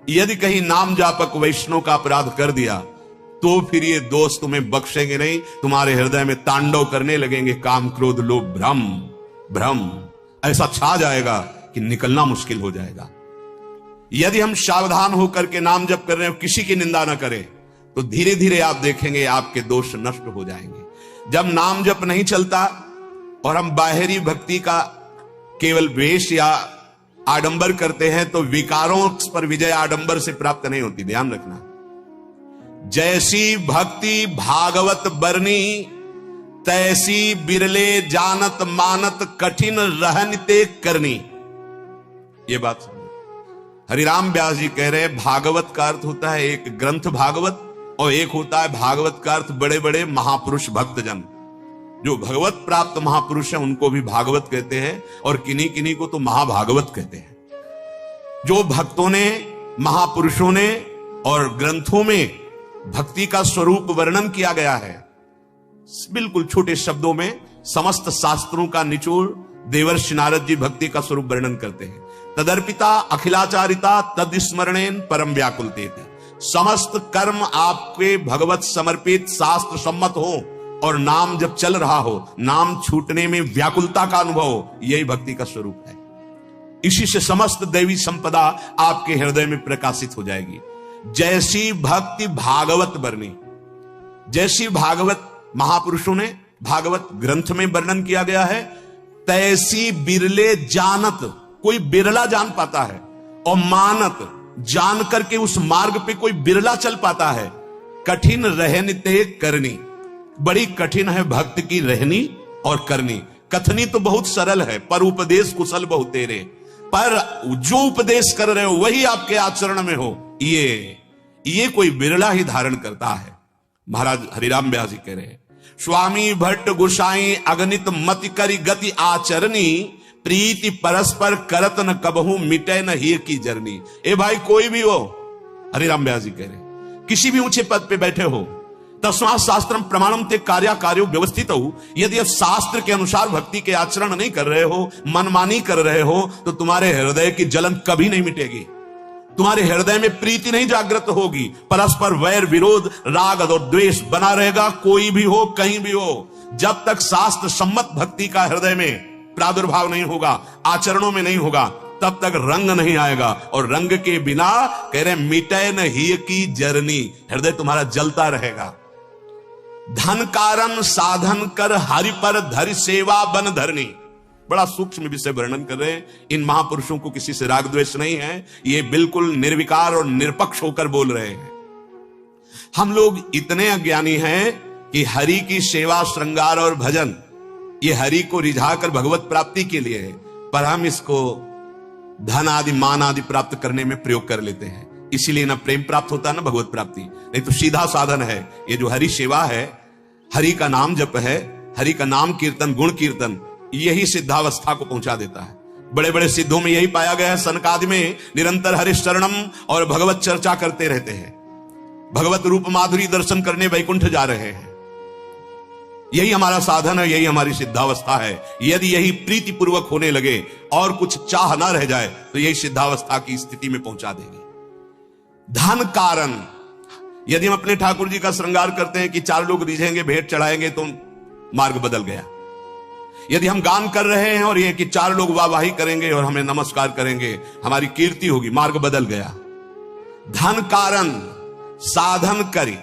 Speaker 1: यदि कहीं नाम जापक वैष्णव का अपराध कर दिया तो फिर ये दोष तुम्हें बख्शेंगे नहीं, तुम्हारे हृदय में तांडव करने लगेंगे काम क्रोध लोभ भ्रम, भ्रम ऐसा छा जाएगा कि निकलना मुश्किल हो जाएगा। यदि हम सावधान होकर के नाम जप कर रहे हो, किसी की निंदा ना करें, तो धीरे धीरे आप देखेंगे आपके दोष नष्ट हो जाएंगे। जब नाम जप नहीं चलता और हम बाहरी भक्ति का केवल वेश या आडंबर करते हैं, तो विकारों पर विजय आडंबर से प्राप्त नहीं होती, ध्यान रखना। जैसी भक्ति भागवत बरनी, तैसी बिरले जानत मानत कठिन रहनते करनी। ये बात समझो। हरिराम व्यास जी कह रहे हैं, भागवत का अर्थ होता है एक ग्रंथ भागवत, और एक होता है भागवत का अर्थ बड़े बड़े महापुरुष भक्तजन। जो भगवत प्राप्त महापुरुष हैं उनको भी भागवत कहते हैं, और किन्हीं किन्हीं को तो महाभागवत कहते हैं। जो भक्तों ने, महापुरुषों ने और ग्रंथों में भक्ति का स्वरूप वर्णन किया गया है, बिल्कुल छोटे शब्दों में समस्त शास्त्रों का निचोड़ देवर्षि नारद जी भक्ति का स्वरूप वर्णन करते हैं। तदर्पिता अखिलाचारिता तद स्मरणेन परम व्याकुलते। समस्त कर्म आपके भगवत समर्पित शास्त्र सम्मत हो और नाम जब चल रहा हो, नाम छूटने में व्याकुलता का अनुभव हो, यही भक्ति का स्वरूप है। इसी से समस्त दैवी संपदा आपके हृदय में प्रकाशित हो जाएगी। जैसी भक्ति भागवत बरनी, जैसी भागवत महापुरुषों ने भागवत ग्रंथ में वर्णन किया गया है, तैसी बिरले जानत, कोई बिरला जान पाता है, और मानत जान करके उस मार्ग पे कोई बिरला चल पाता है। कठिन रहनते करनी, बड़ी कठिन है भक्त की रहनी और करनी। कथनी तो बहुत सरल है, पर उपदेश कुशल बहुत तेरे। पर जो उपदेश कर रहे हो वही आपके आचरण में हो, ये कोई बिरला ही धारण करता है। महाराज हरिराम व्यास जी कह रहे हैं, स्वामी भट्ट गोसाई अगणित मति करी गति आचरणी, प्रीति परस्पर करत न कबहू मिटे न हीर की जरनी। ए भाई कोई भी हो, हरिराम व्यास जी कह रहे हैं, किसी भी ऊंचे पद पे बैठे हो, तस्मात् शास्त्रम प्रमाणम ते कार्या कार्यो व्यवस्थित हो। यदि आप शास्त्र के अनुसार भक्ति के आचरण नहीं कर रहे हो, मनमानी कर रहे हो, तो तुम्हारे हृदय की जलन कभी नहीं मिटेगी। तुम्हारे हृदय में प्रीति नहीं जागृत होगी, परस्पर वैर विरोध राग और द्वेष बना रहेगा, कोई भी हो कहीं भी हो। जब तक शास्त्र सम्मत भक्ति का हृदय में प्रादुर्भाव नहीं होगा, आचरणों में नहीं होगा, तब तक रंग नहीं आएगा। और रंग के बिना कह रहे मिटे न ही की जरनी, हृदय तुम्हारा जलता रहेगा। धन कारण साधन कर हरि पर धरि सेवा बन धरनी, बड़ा सूक्ष्म विषय वर्णन कर रहे हैं। इन महापुरुषों को किसी से राग द्वेष नहीं है, ये बिल्कुल निर्विकार और निरपक्ष होकर बोल रहे हैं। हम लोग इतने अज्ञानी हैं कि हरि की सेवा श्रृंगार और भजन ये हरि को रिझाकर भगवत प्राप्ति के लिए है, पर हम इसको धन आदि मान आदि प्राप्त करने में प्रयोग कर लेते हैं। इसीलिए ना प्रेम प्राप्त होता है ना भगवत प्राप्ति। नहीं तो सीधा साधन है ये जो हरि सेवा है, हरि का नाम जप है, हरि का नाम कीर्तन गुण कीर्तन, यही सिद्धावस्था को पहुंचा देता है। बड़े बड़े सिद्धों में यही पाया गया है। सनकादि में निरंतर हरिशरणम और भगवत चर्चा करते रहते हैं, भगवत रूप माधुरी दर्शन करने वैकुंठ जा रहे हैं। यही हमारा साधन है, यही हमारी सिद्धावस्था है। यदि यही प्रीति पूर्वक होने लगे और कुछ चाह ना रह जाए तो यही सिद्धावस्था की स्थिति में पहुंचा देगी। धन कारण, यदि हम अपने ठाकुर जी का श्रृंगार करते हैं कि 4 लोग रिझेंगे भेंट चढ़ाएंगे तो मार्ग बदल गया। यदि हम गान कर रहे हैं और यह कि 4 लोग वाहवाही करेंगे और हमें नमस्कार करेंगे, हमारी कीर्ति होगी, मार्ग बदल गया। धन कारण साधन करी,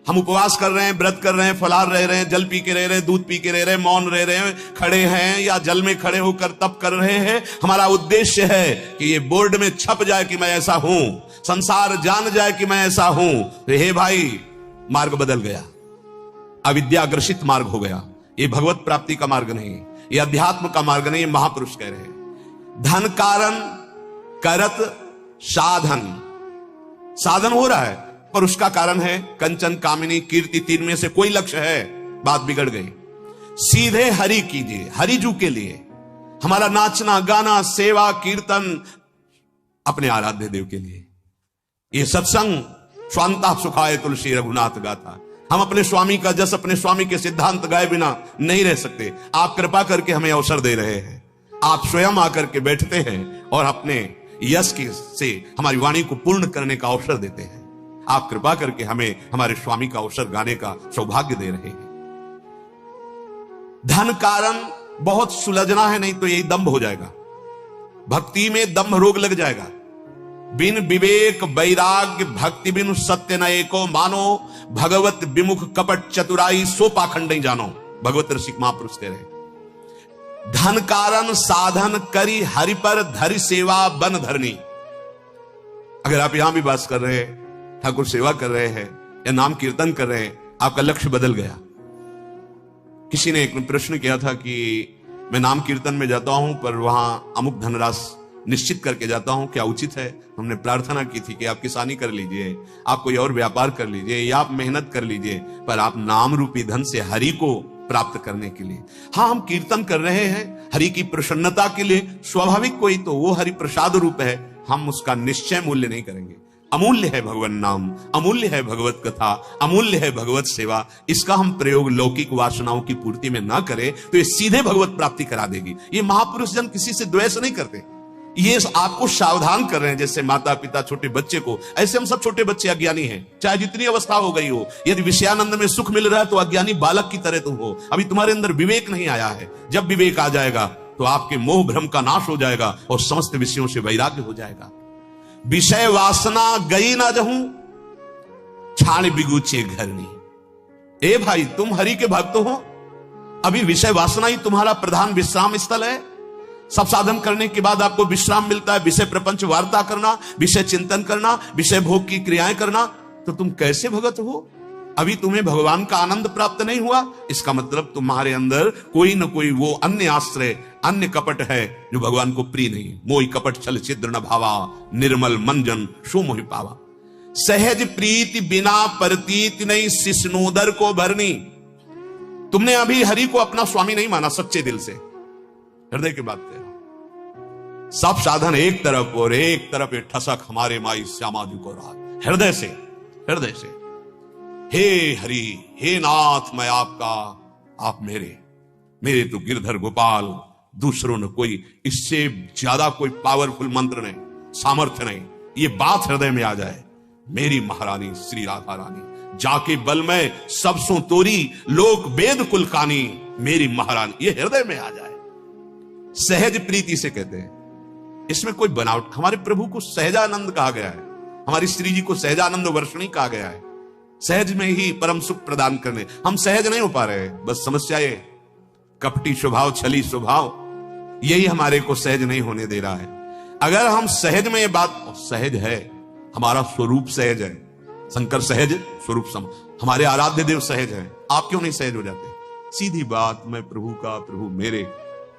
Speaker 1: हम उपवास कर रहे हैं, व्रत कर रहे हैं, फलाहार रह रहे हैं, जल पी के रह रहे हैं, दूध पी के रह रहे हैं, मौन रह रहे हैं, खड़े हैं या जल में खड़े होकर तप कर रहे हैं। हमारा उद्देश्य है कि ये बोर्ड में छप जाए कि मैं ऐसा हूं, संसार जान जाए कि मैं ऐसा हूं। तो हे भाई, मार्ग बदल गया, अविद्याग्रसित मार्ग हो गया। ये भगवत प्राप्ति का मार्ग नहीं, ये अध्यात्म का मार्ग नहीं। महापुरुष कह रहे हैं धन कारण करत साधन, साधन हो रहा है पर उसका कारण है कंचन कामिनी कीर्ति, 3 में से कोई लक्ष्य है, बात बिगड़ गई। सीधे हरि कीजिए, हरिजू के लिए हमारा नाचना गाना सेवा कीर्तन अपने आराध्य देव के लिए। ये सत्संग स्वांता सुखाए तुलसी रघुनाथ गाथा, हम अपने स्वामी का जस, अपने स्वामी के सिद्धांत गाए बिना नहीं रह सकते। आप कृपा करके हमें अवसर दे रहे हैं, आप स्वयं आकर के बैठते हैं और अपने यश से हमारी वाणी को पूर्ण करने का अवसर देते हैं। आप कृपा करके हमें हमारे स्वामी का अवसर गाने का सौभाग्य दे रहे हैं। धन कारण बहुत सुलझना है, नहीं तो यही दंभ हो जाएगा, भक्ति में दंभ रोग लग जाएगा। बिन विवेक वैराग्य भक्ति बिन सत्य न एको मानो, भगवत विमुख कपट चतुराई सो पाखंड नहीं जानो। भगवत रसिक महापुरुष कह रहे धन कारण साधन करी हरि पर धरि सेवा बन धरनी। अगर आप यहां भी बात कर रहे हैं, ठाकुर सेवा कर रहे हैं या नाम कीर्तन कर रहे हैं, आपका लक्ष्य बदल गया। किसी ने एक प्रश्न किया था कि मैं नाम कीर्तन में जाता हूं पर वहां अमुक धनराशि निश्चित करके जाता हूं, क्या उचित है? हमने प्रार्थना की थी कि आप किसानी कर लीजिए, आप कोई और व्यापार कर लीजिए या आप मेहनत कर लीजिए, पर आप नाम रूपी धन से हरि को प्राप्त करने के लिए। हाँ, हम कीर्तन कर रहे हैं हरि की प्रसन्नता के लिए, स्वाभाविक कोई तो वो हरि प्रसाद रूप है, हम उसका निश्चय मूल्य नहीं करेंगे। अमूल्य है भगवान नाम, अमूल्य है भगवत कथा, अमूल्य है भगवत सेवा। इसका हम प्रयोग लौकिक वासनाओं की पूर्ति में ना करें तो ये सीधे भगवत प्राप्ति करा देगी। ये महापुरुष जन किसी से द्वेष नहीं करते, ये आपको सावधान कर रहे हैं। जैसे माता पिता छोटे बच्चे को, ऐसे हम सब छोटे बच्चे अज्ञानी हैं, चाहे जितनी अवस्था हो गई हो। यदि विषयानंद में सुख मिल रहा है तो अज्ञानी बालक की तरह तुम हो, अभी तुम्हारे अंदर विवेक नहीं आया है। जब विवेक आ जाएगा तो आपके मोह भ्रम का नाश हो जाएगा और समस्त विषयों से वैराग्य हो जाएगा। विषय वासना गई ना जहूं छाण बिगुचे घरनी। ए भाई, तुम हरि के भक्त हो, अभी विषय वासना ही तुम्हारा प्रधान विश्राम स्थल है। सब साधन करने के बाद आपको विश्राम मिलता है, विषय प्रपंच वार्ता करना, विषय चिंतन करना, विषय भोग की क्रियाएं करना, तो तुम कैसे भगत हो? अभी तुम्हें भगवान का आनंद प्राप्त नहीं हुआ। इसका मतलब तुम्हारे अंदर कोई न कोई वो अन्य आश्रय, अन्य कपट है जो भगवान को प्रिय नहीं। मोहि कपट छल छिद्र न भावा, निर्मल मंजन सो मोहि पावा। सहज प्रीति बिना परतीत नहीं, शिष्णोदर को भरनी। तुमने अभी हरि को अपना स्वामी नहीं माना सच्चे दिल से, हृदय की बात कह रहा हूं। सब साधन एक तरफ और एक तरफ ये ठसक हमारे माई श्यामा जी को रात। हृदय से, हृदय से हे हरि, हे नाथ, मैं आपका, आप मेरे, मेरे तो गिरधर गोपाल, दूसरों ने कोई इससे ज्यादा कोई पावरफुल मंत्र नहीं, सामर्थ्य नहीं। ये बात हृदय में आ जाए, मेरी महारानी श्री राधा रानी, जाके बल में सब सो तोरी, लोक वेद कुल कानी, मेरी महारानी, ये हृदय में आ जाए। सहज प्रीति से कहते हैं, इसमें कोई बनावट। हमारे प्रभु को सहजानंद कहा गया है, हमारी श्री जी को सहजानंद वर्षणी कहा गया है, सहज में ही परम सुख प्रदान करने। हम सहज नहीं हो पा रहे, बस समस्या ये कपटी स्वभाव, छली स्वभाव, यही हमारे को सहज नहीं होने दे रहा है। अगर हम सहज में ये बात, सहज है, हमारा स्वरूप सहज है, शंकर सहज स्वरूप सम, हमारे आराध्य देव सहज है, आप क्यों नहीं सहज हो जाते? सीधी बात, मैं प्रभु का, प्रभु मेरे,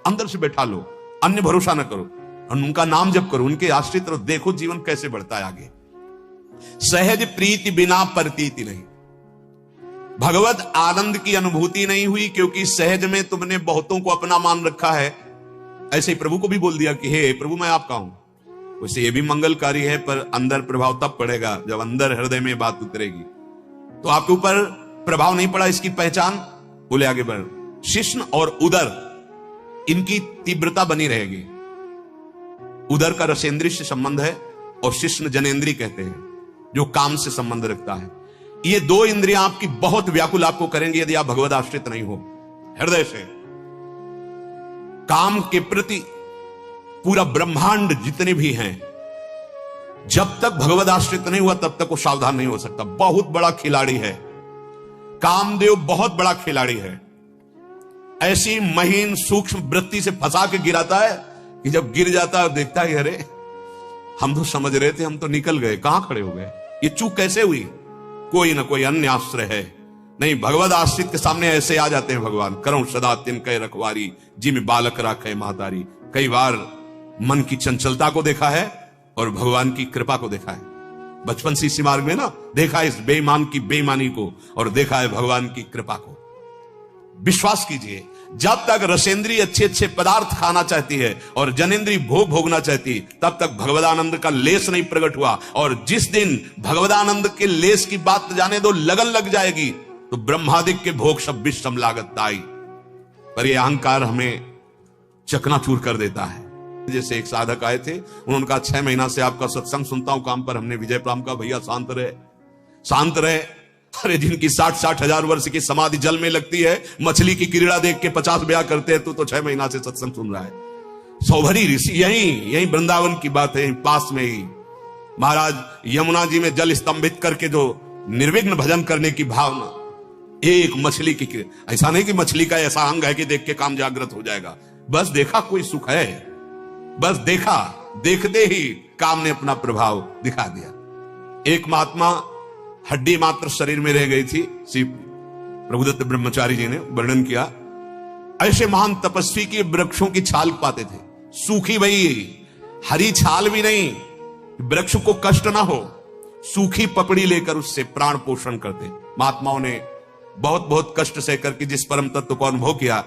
Speaker 1: अंदर से बैठा लो, अन्य भरोसा न करो, उनका नाम जप करो, उनके आश्रित रहो, देखो जीवन कैसे बढ़ता है आगे। सहज प्रीति बिना प्रतीति नहीं, भगवत आनंद की अनुभूति नहीं हुई, क्योंकि सहज में तुमने बहुतों को अपना मान रखा है। ऐसे ही प्रभु को भी बोल दिया कि हे प्रभु मैं आपका हूं, वैसे ये भी मंगलकारी है, पर अंदर प्रभाव तब पड़ेगा जब अंदर हृदय में बात उतरेगी। तो आपके ऊपर प्रभाव नहीं पड़ा, इसकी पहचान, बोले आगे बढ़, शिश्न और उदर, इनकी तीव्रता बनी रहेगी। उदर का रसेंद्री से संबंध है और शिश्न जनेन्द्रीय कहते हैं, जो काम से संबंध रखता है। ये दो इंद्रियां आपकी बहुत व्याकुल आपको करेंगी यदि आप भगवत आश्रित नहीं हो। हृदय से काम के प्रति पूरा ब्रह्मांड जितने भी हैं, जब तक भगवत आश्रित नहीं हुआ तब तक वो सावधान नहीं हो सकता। बहुत बड़ा खिलाड़ी है कामदेव, बहुत बड़ा खिलाड़ी है। ऐसी महीन सूक्ष्म वृत्ति से फंसा के गिराता है कि जब गिर जाता है देखता है अरे हम तो समझ रहे थे, हम तो निकल गए, कहां खड़े हो गए, ये चूक कैसे हुई? कोई ना कोई अन्य आश्रय है। नहीं, भगवत आश्रित के सामने ऐसे आ जाते हैं भगवान, करो सदा तिनके रखवारी, जिम बालक राखे महतारी। कई बार मन की चंचलता को देखा है और भगवान की कृपा को देखा है। बचपन से इसी मार्ग में ना देखा है इस बेईमान की बेईमानी को, और देखा है भगवान की कृपा को। विश्वास कीजिए, जब तक रसेंद्री अच्छे अच्छे पदार्थ खाना चाहती है और जनेन्द्री भोग भोगना चाहती, तब तक भगवदानंद का लेस नहीं प्रकट हुआ। और जिस दिन भगवदानंद के लेस की बात जाने दो लगन लग जाएगी, तो ब्रह्मादिक के भोग सब विषम लागत आई। पर यह अहंकार हमें चकनाचूर कर देता है। जैसे एक साधक आए थे, उन्होंने कहा 6 महीना से आपका सत्संग सुनता हूं काम पर, हमने विजय प्राम का भैया शांत रहे, शांत रहे। अरे जिनकी 60-60 हजार वर्ष की समाधि जल में लगती है, मछली की क्रीड़ा देख के 50 ब्याह करते हैं, तो 6 महीना से सत्संग सुन रहा है। सौभरी ऋषि, यही वृंदावन की बात है, पास में ही महाराज यमुना जी में जल स्तंभित करके जो निर्विघ्न भजन करने की भावना, एक मछली की, ऐसा नहीं कि मछली का ऐसा अंग है कि देख के काम जागृत हो जाएगा, बस देखा कोई सुख है, बस देखा, देखते ही काम ने अपना प्रभाव दिखा दिया। एक महात्मा हड्डी मात्र शरीर में रह गई थी, श्री प्रभुदत्त ब्रह्मचारी जी ने वर्णन किया। ऐसे महान तपस्वी की वृक्षों की छाल पाते थे, सूखी वही हरी छाल भी नहीं, वृक्ष को कष्ट ना हो, सूखी पकड़ी लेकर उससे प्राण पोषण करते। महात्माओं ने बहुत बहुत कष्ट सहकर के जिस परम तत्व को अनुभव किया,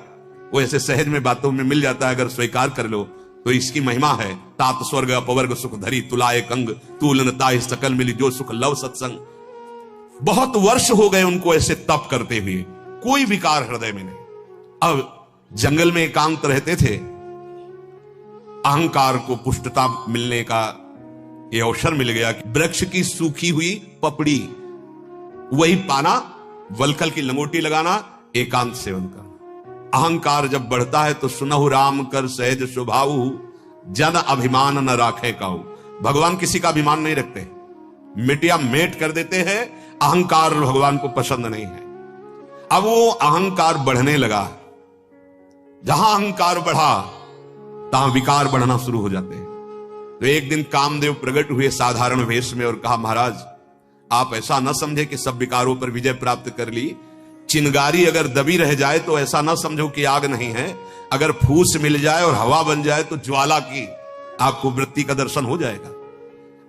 Speaker 1: वो ऐसे सहज में बातों में मिल जाता है। अगर स्वीकार कर लो तो इसकी महिमा है। तात स्वर्ग अपवर्ग सुख धरी, तुलाए कंग तूलन ताहि सकल मिली, जो सुख लव सत्संग। बहुत वर्ष हो गए उनको ऐसे तप करते हुए, कोई विकार हृदय में नहीं। अब जंगल में एकांत रहते थे, अहंकार को पुष्टता मिलने का ये अवसर मिल गया कि वृक्ष की सूखी हुई पपड़ी वही पाना, वलकल की लंगोटी लगाना, एकांत सेवन करना। अहंकार जब बढ़ता है तो सुनहु राम कर सहज स्वभाव, जन अभिमान न राखे काऊ। भगवान किसी का अभिमान नहीं रखते, मिटिया मेट कर देते हैं। अहंकार भगवान को पसंद नहीं है। अब वो अहंकार बढ़ने लगा, जहां अहंकार बढ़ा तहां विकार बढ़ना शुरू हो जाते हैं। तो एक दिन कामदेव प्रकट हुए साधारण वेश में और कहा, महाराज आप ऐसा न समझे कि सब विकारों पर विजय प्राप्त कर ली। चिंगारी अगर दबी रह जाए तो ऐसा ना समझो कि आग नहीं है। अगर फूस मिल जाए और हवा बन जाए तो ज्वाला की आपको वृत्ति का दर्शन हो जाएगा।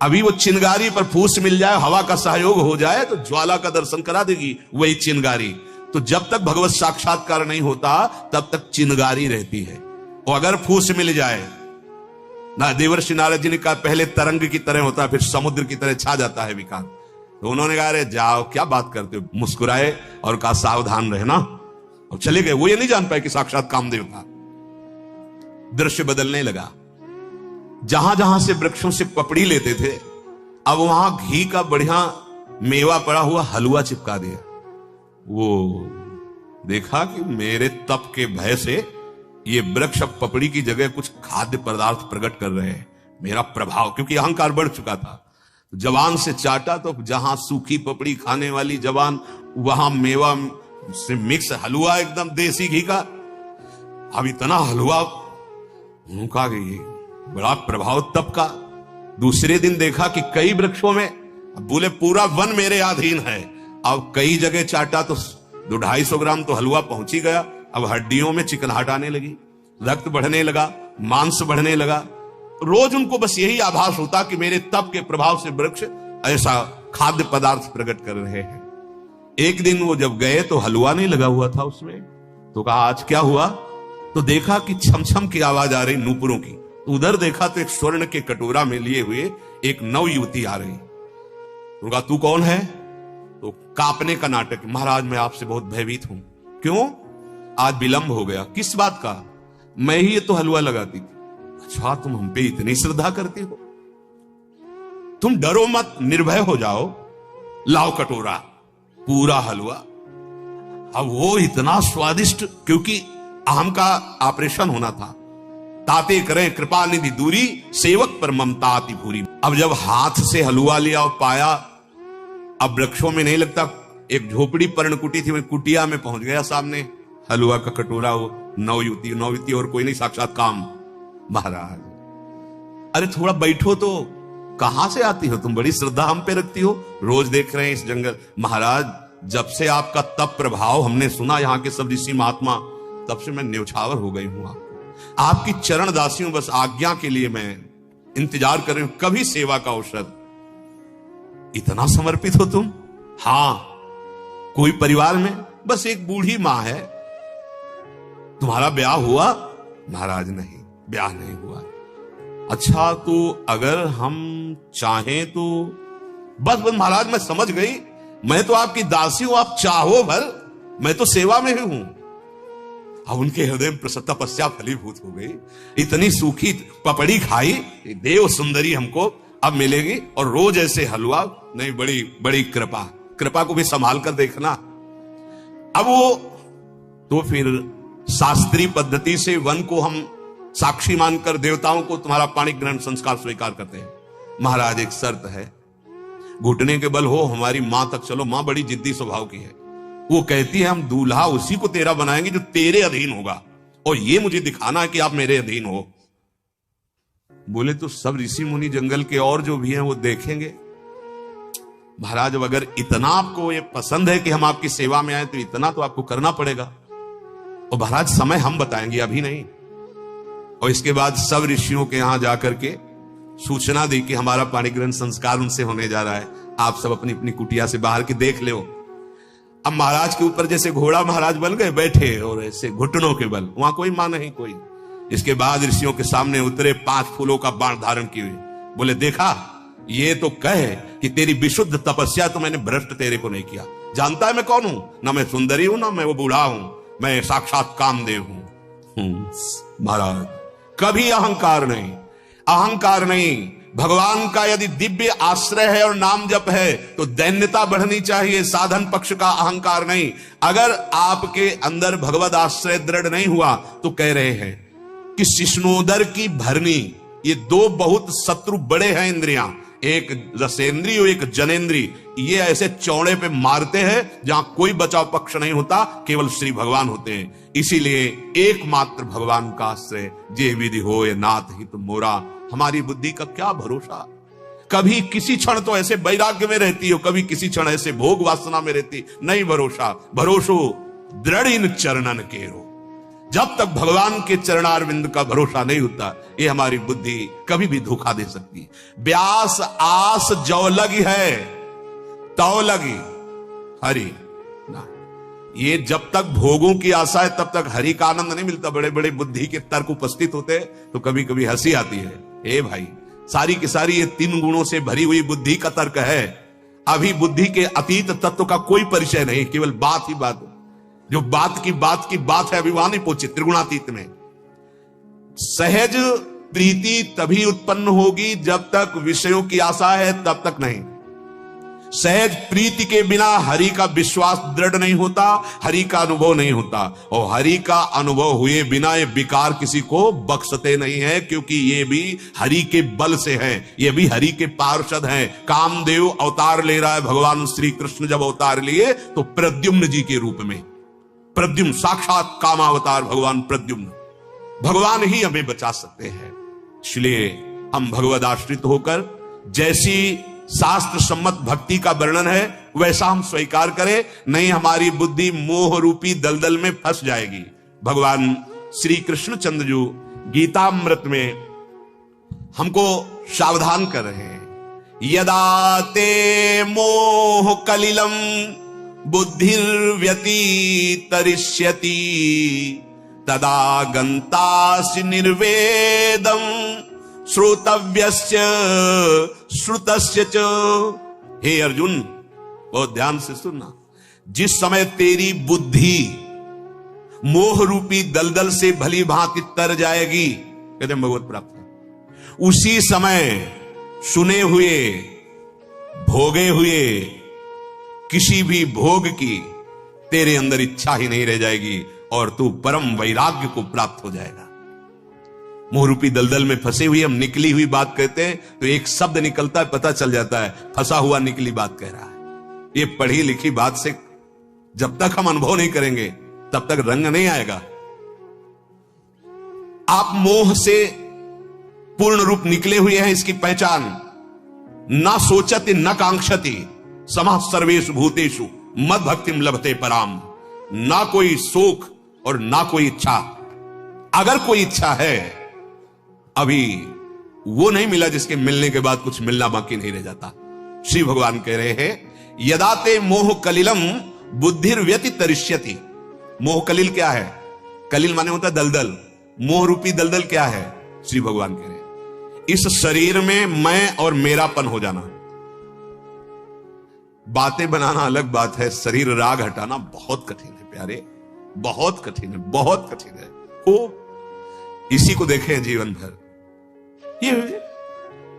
Speaker 1: अभी वो चिंगारी पर फूस मिल जाए, हवा का सहयोग हो जाए तो ज्वाला का दर्शन करा देगी वही चिंगारी। तो जब तक भगवत साक्षात्कार नहीं होता तब तक चिंगारी रहती है। और अगर फूस मिल जाए ना, देवर्षि नारद जी ने कहा पहले तरंग की तरह होता है, फिर समुद्र की तरह छा जाता है विकार। तो उन्होंने कहा अरे जाओ क्या बात करते हो, मुस्कुराए और कहा सावधान रहना, और चले गए। वो ये नहीं जान पाए कि साक्षात कामदेव था। दृश्य बदलने लगा। जहां जहां से वृक्षों से पपड़ी लेते थे अब वहां घी का बढ़िया मेवा पड़ा हुआ हलवा चिपका दिया। वो देखा कि मेरे तप के भय से ये वृक्ष अब पपड़ी की जगह कुछ खाद्य पदार्थ प्रकट कर रहे हैं। मेरा प्रभाव, क्योंकि अहंकार बढ़ चुका था, जवान से चाटा तो जहां सूखी पपड़ी खाने वाली जवान, वहां मेवा से मिक्स हलवा एकदम देसी घी का। अब इतना हलवा उनका गई, बड़ा प्रभाव तप का। दूसरे दिन देखा कि कई वृक्षों में, बोले पूरा वन मेरे अधीन है। अब कई जगह चाटा तो 200-250 ग्राम तो हलवा पहुंच ही गया। अब हड्डियों में चिकनाहट आने लगी, रक्त बढ़ने लगा, मांस बढ़ने लगा। रोज उनको बस यही आभास होता कि मेरे तप के प्रभाव से वृक्ष ऐसा खाद्य पदार्थ प्रकट कर रहे हैं। एक दिन वो जब गए तो हलवा नहीं लगा हुआ था उसमें, तो कहा आज क्या हुआ? तो देखा कि छमछम की आवाज आ रही नूपुरों की। तो उधर देखा तो एक स्वर्ण के कटोरा में लिए हुए एक नव युवती आ रही। तो कहा तू कौन है? तो कांपने का नाटक, महाराज मैं आपसे बहुत भयभीत हूं। क्यों? आज विलंब हो गया। किस बात का? मैं ही ये तो हलवा लगाती थी। अच्छा तुम हम पे इतनी श्रद्धा करती हो? तुम डरो मत, निर्भय हो जाओ, लाओ कटोरा, पूरा हलवा। अब वो इतना स्वादिष्ट, क्योंकि अहम का ऑपरेशन होना था। ताते करें कृपा निधि दूरी, सेवक पर ममता अति भूरी। अब जब हाथ से हलवा लिया और पाया, अब वृक्षों में नहीं लगता, एक झोपड़ी पर्णकुटी थी, वही कुटिया में पहुंच गया सामने हलवा का कटोरा। वो नवयुवती और कोई नहीं, साक्षात काम। महाराज अरे थोड़ा बैठो तो, कहां से आती हो तुम? बड़ी श्रद्धा हम पे रखती हो, रोज देख रहे हैं इस जंगल। महाराज जब से आपका तप प्रभाव हमने सुना यहाँ के सब ऋषि महात्मा, तब से मैं न्यौछावर हो गई हूं। आपकी चरण दासी हूं, बस आज्ञा के लिए मैं इंतजार कर रही हूं, कभी सेवा का अवसर। इतना समर्पित हो तुम? हां। कोई परिवार में बस एक बूढ़ी मां है। तुम्हारा ब्याह हुआ? महाराज नहीं, ब्याह नहीं हुआ। अच्छा तो अगर हम चाहें तो? बस महाराज मैं समझ गई, मैं तो आपकी दासी हूं, आप चाहो भर, मैं तो सेवा में ही हूं। अब उनके हृदय में तपस्या फलीभूत हो गई। इतनी सूखी पपड़ी खाई, देव सुंदरी हमको अब मिलेगी, और रोज ऐसे हलवा नहीं। बड़ी बड़ी कृपा को भी संभाल कर देखना। अब वो तो फिर शास्त्रीय पद्धति से वन को हम साक्षी मानकर देवताओं को तुम्हारा पाणी ग्रहण संस्कार स्वीकार करते हैं। महाराज एक शर्त है, घुटने के बल हो हमारी मां तक चलो। मां बड़ी जिद्दी स्वभाव की है, वो कहती है हम दूल्हा उसी को तेरा बनाएंगे जो तेरे अधीन होगा, और ये मुझे दिखाना है कि आप मेरे अधीन हो। बोले तो सब ऋषि मुनि जंगल के और जो भी हैं वो देखेंगे। महाराज अब अगर इतना आपको ये पसंद है कि हम आपकी सेवा में आए, तो इतना तो आपको करना पड़ेगा। और महाराज समय हम बताएंगे, अभी नहीं। और इसके बाद सब ऋषियों के यहां जाकर के सूचना दी कि हमारा पाणी ग्रहण संस्कार उनसे होने जा रहा है, आप सब अपनी अपनी कुटिया से बाहर के देख लो। अब महाराज के ऊपर जैसे घोड़ा महाराज बन गए बैठे, और ऐसे घुटनों के बल, वहां कोई मां नहीं कोई। इसके बाद ऋषियों के सामने उतरे, 5 फूलों का बाण धारण किए। बोले देखा, ये तो कहे कि तेरी विशुद्ध तपस्या तो मैंने भ्रष्ट तेरे को नहीं किया। जानता है मैं कौन हूं? ना मैं सुंदरी हूं, ना मैं वो बूढ़ा हूं, मैं साक्षात कामदेव हूं। महाराज कभी अहंकार नहीं, अहंकार नहीं। भगवान का यदि दिव्य आश्रय है और नाम जप है तो दैन्यता बढ़नी चाहिए, साधन पक्ष का अहंकार नहीं। अगर आपके अंदर भगवत आश्रय दृढ़ नहीं हुआ तो कह रहे हैं कि शिष्णोदर की भरनी, ये 2 बहुत शत्रु बड़े हैं इंद्रियां, एक रसेंद्री और एक जनेन्द्री। ये ऐसे चौड़े पे मारते हैं जहां कोई बचाव पक्ष नहीं होता, केवल श्री भगवान होते हैं। इसीलिए एकमात्र भगवान का आश्रय, जे विधि हो ये नाथ हित मोरा। हमारी बुद्धि का क्या भरोसा? कभी किसी क्षण तो ऐसे वैराग्य में रहती हो, कभी किसी क्षण ऐसे भोग वासना में रहती, नहीं भरोसा। भरोसो दृढ़ इन चरणन केरो। जब तक भगवान के चरणारविंद का भरोसा नहीं होता, ये हमारी बुद्धि कभी भी धोखा दे सकती है। व्यास आस जो लगी है तो लगी हरि ना। ये जब तक भोगों की आशा है तब तक हरि का आनंद नहीं मिलता। बड़े बड़े बुद्धि के तर्क उपस्थित होते तो कभी कभी हंसी आती है। ए भाई, सारी की सारी ये 3 गुणों से भरी हुई बुद्धि का तर्क है। अभी बुद्धि के अतीत तत्व का कोई परिचय नहीं, केवल बात ही बात। जो बात की बात है, अभी वहां नहीं पहुंचे त्रिगुणातीत में। सहज प्रीति तभी उत्पन्न होगी जब तक विषयों की आशा है, तब तक नहीं। सहज प्रीति के बिना हरि का विश्वास दृढ़ नहीं होता, हरि का अनुभव नहीं होता, और हरि का अनुभव हुए बिना ये विकार किसी को बख्शते नहीं है, क्योंकि ये भी हरि के बल से है, ये भी हरि के पार्षद हैं। कामदेव अवतार ले रहा है, भगवान श्री कृष्ण जब अवतार लिए तो प्रद्युम्न जी के रूप में, प्रद्युम्न साक्षात कामावतार भगवान प्रद्युम्न, भगवान ही हमें बचा सकते हैं। इसलिए हम भगवद आश्रित होकर जैसी शास्त्र सम्मत भक्ति का वर्णन है वैसा हम स्वीकार करें, नहीं हमारी बुद्धि मोह रूपी दलदल में फंस जाएगी। भगवान श्री कृष्ण चंद्र जो गीतामृत में हमको सावधान कर रहे हैं, यदा ते मोह कलिलम बुद्धिर्व्यतितरिष्यति तदा गंतासि निर्वेदम श्रोतव्यस्य श्रुतस्य च। हे अर्जुन, बहुत ध्यान से सुनना, जिस समय तेरी बुद्धि मोह रूपी दलदल से भली भांति तर जाएगी, कहते हैं भगवत प्राप्त, उसी समय सुने हुए भोगे हुए किसी भी भोग की तेरे अंदर इच्छा ही नहीं रह जाएगी और तू परम वैराग्य को प्राप्त हो जाएगा। मोहरूपी दलदल में फंसे हुए हम निकली हुई बात कहते हैं तो एक शब्द निकलता है, पता चल जाता है फंसा हुआ निकली बात कह रहा है। ये पढ़ी लिखी बात से जब तक हम अनुभव नहीं करेंगे तब तक रंग नहीं आएगा। आप मोह से पूर्ण रूप निकले हुए हैं, इसकी पहचान ना सोचति न कांक्षति समः सर्वेषु भूतेषु मद भक्तिम लभते पराम। ना कोई शोक और ना कोई इच्छा, अगर कोई इच्छा है अभी वो नहीं मिला जिसके मिलने के बाद कुछ मिलना बाकी नहीं रह जाता। श्री भगवान कह रहे हैं यदा ते मोह कलिलम बुद्धिर्व्यतितरिष्यति। मोह कलिल क्या है? कलिल माने होता है दलदल, मोह रूपी दलदल क्या है? श्री भगवान कह रहे हैं इस शरीर में मैं और मेरापन हो जाना। बातें बनाना अलग बात है, शरीर राग हटाना बहुत कठिन है प्यारे, बहुत कठिन है, बहुत कठिन है। हो इसी को देखें जीवन भर, ये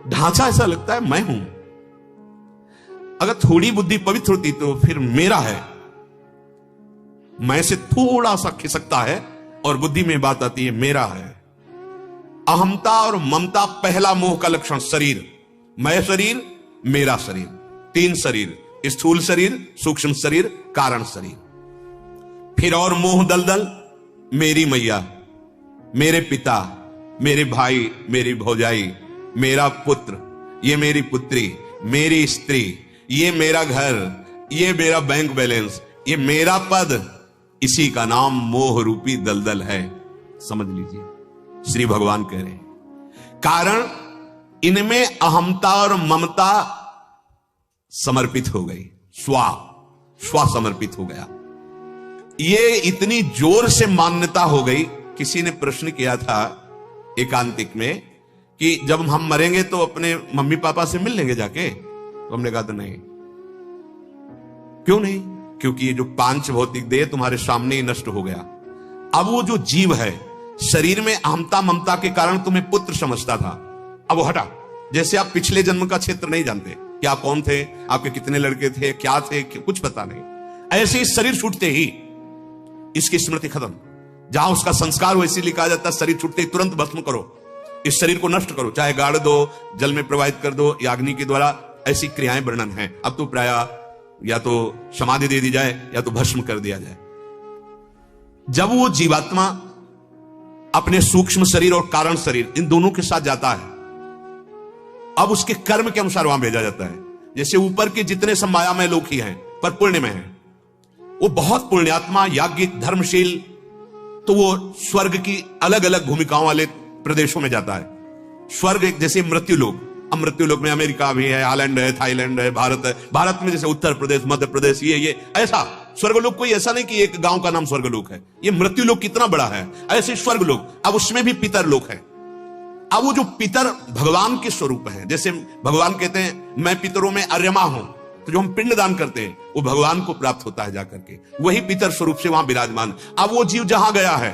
Speaker 1: ढांचा ऐसा लगता है मैं हूं। अगर थोड़ी बुद्धि पवित्र होती तो फिर मेरा है, मैं से थोड़ा सा खिसकता है और बुद्धि में बात आती है मेरा है। अहमता और ममता पहला मोह का लक्षण। शरीर, मैं शरीर, मेरा शरीर, तीन शरीर, स्थूल शरीर, सूक्ष्म शरीर, कारण शरीर। फिर और मोह दलदल, मेरी मैया, मेरे पिता, मेरे भाई, मेरी भौजाई, मेरा पुत्र, ये मेरी पुत्री, मेरी स्त्री, ये मेरा घर, ये मेरा बैंक बैलेंस, ये मेरा पद, इसी का नाम मोह रूपी दलदल है। समझ लीजिए श्री भगवान कह रहे हैं कारण इनमें अहमता और ममता समर्पित हो गई, स्व समर्पित हो गया। ये इतनी जोर से मान्यता हो गई। किसी ने प्रश्न किया था एकांतिक में कि जब हम मरेंगे तो अपने मम्मी पापा से मिल लेंगे जाके, तो हमने कहा तो नहीं। क्यों नहीं? क्योंकि ये जो पांच भौतिक देह तुम्हारे सामने ही नष्ट हो गया। अब वो जो जीव है शरीर में अहमता ममता के कारण तुम्हें पुत्र समझता था, अब वो हटा। जैसे आप पिछले जन्म का क्षेत्र नहीं जानते कि आप कौन थे, आपके कितने लड़के थे, क्या थे, कुछ पता नहीं। ऐसे ही शरीर छूटते ही इसकी स्मृति खत्म। जहां उसका संस्कार वैसे लिखा जाता है शरीर छूटते ही तुरंत भस्म करो, इस शरीर को नष्ट करो, चाहे गाड़ दो, जल में प्रवाहित कर दो या अग्नि के द्वारा, ऐसी क्रियाएं वर्णन है। अब तो प्राय या तो समाधि दे दी जाए या तो भस्म कर दिया जाए। जब वो जीवात्मा अपने सूक्ष्म शरीर और कारण शरीर इन दोनों के साथ जाता है, अब उसके कर्म के अनुसार वहां भेजा जाता है। जैसे ऊपर के जितने सब मायामय लोग ही हैं पर पुण्य में हैं, वो बहुत पुण्यात्मा, याज्ञिक, धर्मशील, तो वो स्वर्ग की अलग अलग भूमिकाओं वाले प्रदेशों में जाता है। स्वर्ग जैसे मृत्यु लोक, अब मृत्यु लोक में अमेरिका भी है, हालैंड है, थाईलैंड है, भारत है। भारत में जैसे उत्तर प्रदेश, मध्य प्रदेश, ये ऐसा स्वर्गलोक कोई ऐसा नहीं कि एक गांव का नाम स्वर्गलोक है। ये मृत्यु लोक कितना बड़ा है, ऐसे स्वर्गलोक। अब उसमें भी पितर लोक है। अब वो जो पितर भगवान के स्वरूप है, जैसे भगवान कहते हैं मैं पितरों में अर्यमा हूं, तो जो हम पिंड दान करते हैं वो भगवान को प्राप्त होता है जाकर के, वही पितर स्वरूप से वहां विराजमान। अब वो जीव जहां गया है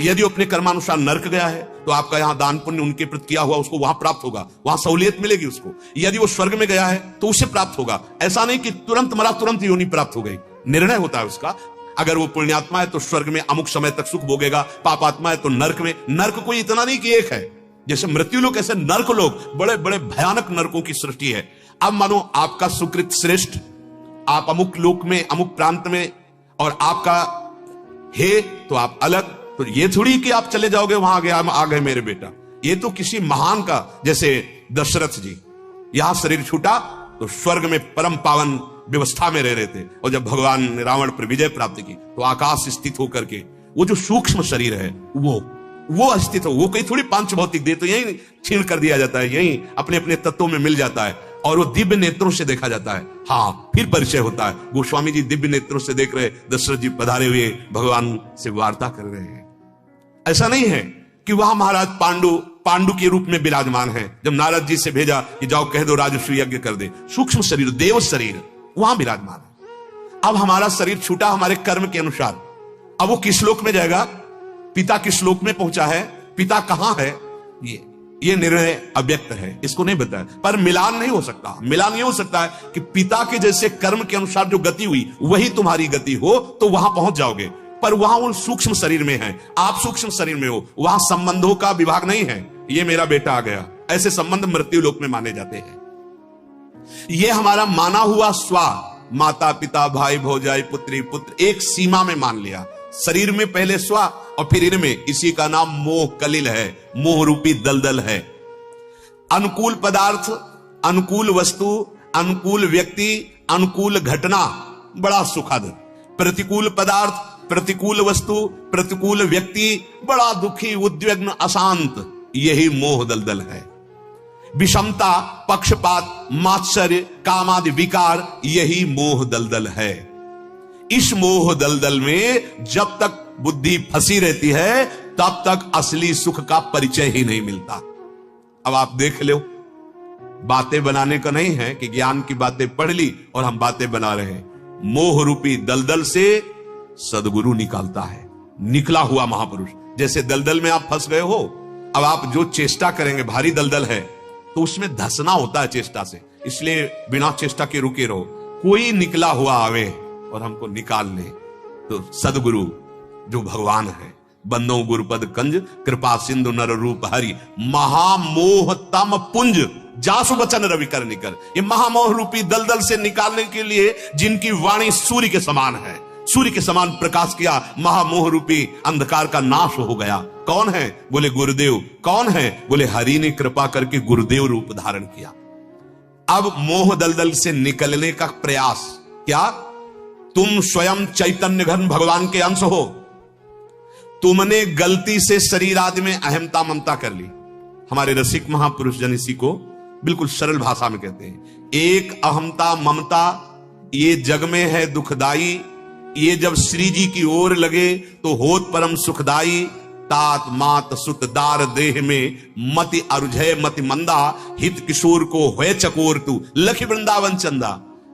Speaker 1: यदि वो अपने कर्मानुसार नरक गया है तो आपका यहां दान पुण्य उनके प्रति किया हुआ उसको वहां प्राप्त होगा, वहां सहूलियत मिलेगी उसको। यदि वो स्वर्ग में गया है तो उसे प्राप्त होगा। ऐसा नहीं कि तुरंत मरा तुरंत योनि प्राप्त हो गई, निर्णय होता है उसका। अगर वो पुण्यात्मा है तो स्वर्ग में अमुक समय तक सुख भोगेगा, पापात्मा है तो नरक में। नरक कोई इतना नहीं कि एक है, जैसे मृत्यु लोक ऐसे नरक लोग, बड़े बड़े भयानक नरकों की सृष्टि है। अब मानो आपका सुकृत श्रेष्ठ, आप अमुक लोक में अमुक प्रांत में, और आपका है तो आप अलग। तो ये थोड़ी कि आप चले जाओगे वहां आ गए मेरे बेटा। ये तो किसी महान का, जैसे दशरथ जी यहां शरीर छूटा तो स्वर्ग में परम पावन व्यवस्था में रह रहे थे, और जब भगवान ने रावण पर विजय प्राप्त की तो आकाश स्थित होकर के वो जो सूक्ष्म शरीर है वो अस्तित्व, वो कहीं थोड़ी पांच भौतिक दे, तो यही छीन कर दिया जाता है, यही अपने अपने तत्वों में मिल जाता है, और वो दिव्य नेत्रों से देखा जाता है। हाँ, फिर परिचय होता है। गोस्वामी जी दिव्य नेत्रों से देख रहे, दशरथ जी पधारे हुए भगवान से वार्ता कर रहे हैं। ऐसा नहीं है कि वहां महाराज पांडु के रूप में विराजमान है। जब नारद जी से भेजा कि जाओ कह दो राजस्व यज्ञ कर दे, सूक्ष्म शरीर, देव शरीर वहां विराजमान है। अब हमारा शरीर छूटा हमारे कर्म के अनुसार, अब वो किस लोक में जाएगा, पिता किस लोक में पहुंचा है, पिता कहां है, ये निर्णय अव्यक्त है, इसको नहीं बताया। पर मिलान नहीं हो सकता। मिलान ये हो सकता है कि पिता के जैसे कर्म के अनुसार जो गति हुई वही तुम्हारी गति हो, तो वहां पहुंच जाओगे। पर वहां वो सूक्ष्म शरीर में है, आप सूक्ष्म शरीर में हो, वहां संबंधों का विभाग नहीं है। ये मेरा बेटा आ गया, ऐसे संबंध मृत्यु लोक में माने जाते हैं। ये हमारा माना हुआ स्वा, माता पिता भाई भौजाई पुत्री पुत्र, एक सीमा में मान लिया। शरीर में पहले स्वा और फिर इनमें, इसी का नाम मोह कलिल है, मोह रूपी दलदल है। अनुकूल पदार्थ, अनुकूल वस्तु, अनुकूल व्यक्ति, अनुकूल घटना बड़ा सुखद, प्रतिकूल पदार्थ, प्रतिकूल वस्तु, प्रतिकूल व्यक्ति बड़ा दुखी, उद्विग्न, अशांत, यही मोह दलदल है। विषमता, पक्षपात, मात्सर्य, कामादि विकार, यही मोह दलदल है। इस मोह दलदल में जब तक बुद्धि फंसी रहती है तब तक असली सुख का परिचय ही नहीं मिलता। अब आप देख लो, बातें बनाने का नहीं है कि ज्ञान की बातें पढ़ ली और हम बातें बना रहे हैं। मोह रूपी दलदल से सदगुरु निकालता है, निकला हुआ महापुरुष। जैसे दलदल में आप फंस गए हो, अब आप जो चेष्टा करेंगे, भारी दलदल है तो उसमें धसना होता है चेष्टा से, इसलिए बिना चेष्टा के रुके रहो। कोई निकला हुआ आवे और हमको निकाल ले, तो सदगुरु जो भगवान है, बंदो गुरुपद कंज, कृपा सिंधु नर रूप हरि, महामोह तम पुंज, जासु वचन रवि कर निकर। ये महामोह रूपी दलदल से निकालने के लिए जिनकी वाणी सूर्य के समान है, सूर्य के समान प्रकाश किया, महामोह रूपी अंधकार का नाश हो गया। कौन है? बोले गुरुदेव। कौन है? बोले हरि ने कृपा करके गुरुदेव रूप धारण किया। अब मोह दलदल से निकलने का प्रयास क्या? तुम स्वयं चैतन्य घन भगवान के अंश हो, तुमने गलती से शरीर आदि में अहमता ममता कर ली। हमारे रसिक महापुरुष जन इसी को बिल्कुल सरल भाषा में कहते हैं, एक अहमता ममता ये जग में है दुखदाई, ये जब श्री जी की ओर लगे तो होत परम सुखदाई। तात मात सुत दार देह में मति अरुझय मति मंदा, हित किशोर को होए चकोर तू लखी वृंदावन चंदा।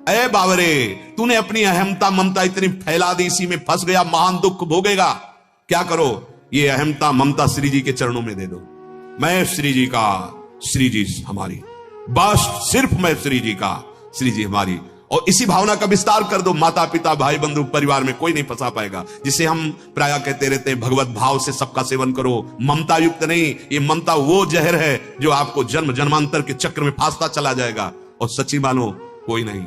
Speaker 1: अरे बावरे, तूने अपनी अहमता ममता इतनी फैला दी, इसी में फंस गया, महान दुख भोगेगा। क्या करो? ये अहमता ममता श्री जी के चरणों में दे दो। मैं श्री जी का, श्री जी हमारी, बस सिर्फ मैं श्री जी का, श्री जी हमारी। और इसी भावना का विस्तार कर दो, माता पिता भाई बंधु परिवार में कोई नहीं फंसा पाएगा। जिसे हम प्राय कहते रहते हैं, भगवत भाव से सबका सेवन करो, ममता युक्त नहीं। ये ममता वो जहर है जो आपको जन्म जन्मांतर के चक्र में फांसता चला जाएगा। और सच्ची मानो कोई नहीं,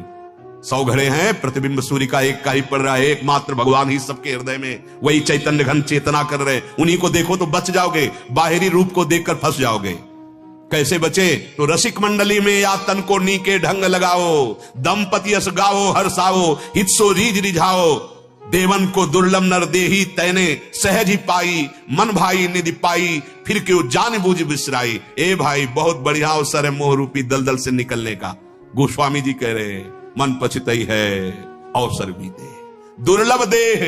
Speaker 1: 100 घड़े हैं, प्रतिबिंब सूर्य का एक का ही पड़ रहा है, एकमात्र भगवान ही सबके हृदय में, वही चैतन्य घन चेतना कर रहे, उन्हीं को देखो तो बच जाओगे, बाहरी रूप को देखकर फंस जाओगे। कैसे बचे? तो रसिक मंडली में या तन को नीके ढंग लगाओ, दंपति अस गाओ हर्षाओ, हितसो रीज रिझाओ। देवन को दुर्लभ नर देही तैने, सहज ही पाई मन भाई निधि पाई, फिर क्यों जान बूझ बिसराई। ए भाई, बहुत बढ़िया अवसर है मोह रूपी दलदल से निकलने का। गोस्वामी जी कह रहे हैं, मन पछतई है अवसर बीते, दुर्लभ देह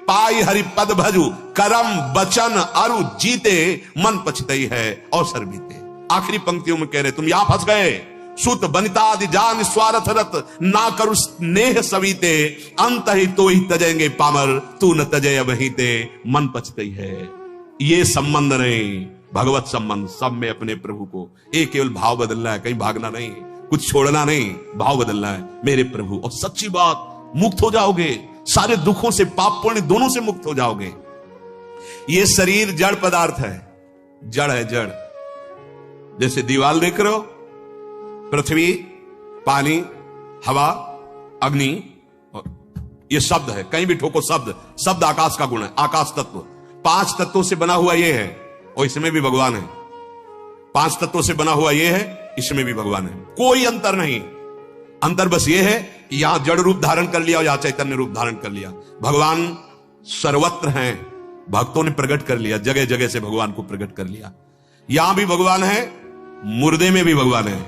Speaker 1: पाई हरि पद भजु, करम बचन अरु जीते, मन पछतई है अवसर बीते। आखिरी पंक्तियों में कह रहे, तुम यहां फंस गए। सुत बनितादि जान स्वार्थ रत, ना करु स्नेह सवीते, अंत ही तो ही तजेंगे पामर, तू न तजय वहीं ते, मन पछतई है। ये संबंध नहीं, भगवत संबंध। सब में अपने प्रभु को, एक केवल भाव बदलना है, कहीं भागना नहीं, कुछ छोड़ना नहीं, भाव बदलना है मेरे प्रभु। और सच्ची बात, मुक्त हो जाओगे सारे दुखों से, पाप पुण्य दोनों से मुक्त हो जाओगे। ये शरीर जड़ पदार्थ है, जड़ है, जड़। जैसे दीवार देख रहे हो, पृथ्वी, पानी, हवा, अग्नि, ये शब्द है, कहीं भी ठोको शब्द। शब्द आकाश का गुण है, आकाश तत्व। 5 तत्वों से बना हुआ ये है, और इसमें भी भगवान है। 5 तत्वों से बना हुआ ये है, इसमें भी भगवान है। कोई अंतर नहीं। अंतर बस ये है कि यहां जड़ रूप धारण कर लिया और यहां चैतन्य रूप धारण कर लिया। भगवान सर्वत्र हैं, भक्तों ने प्रकट कर लिया, जगह जगह से भगवान को प्रकट कर लिया। यहां भी भगवान है, मुर्दे में भी भगवान है।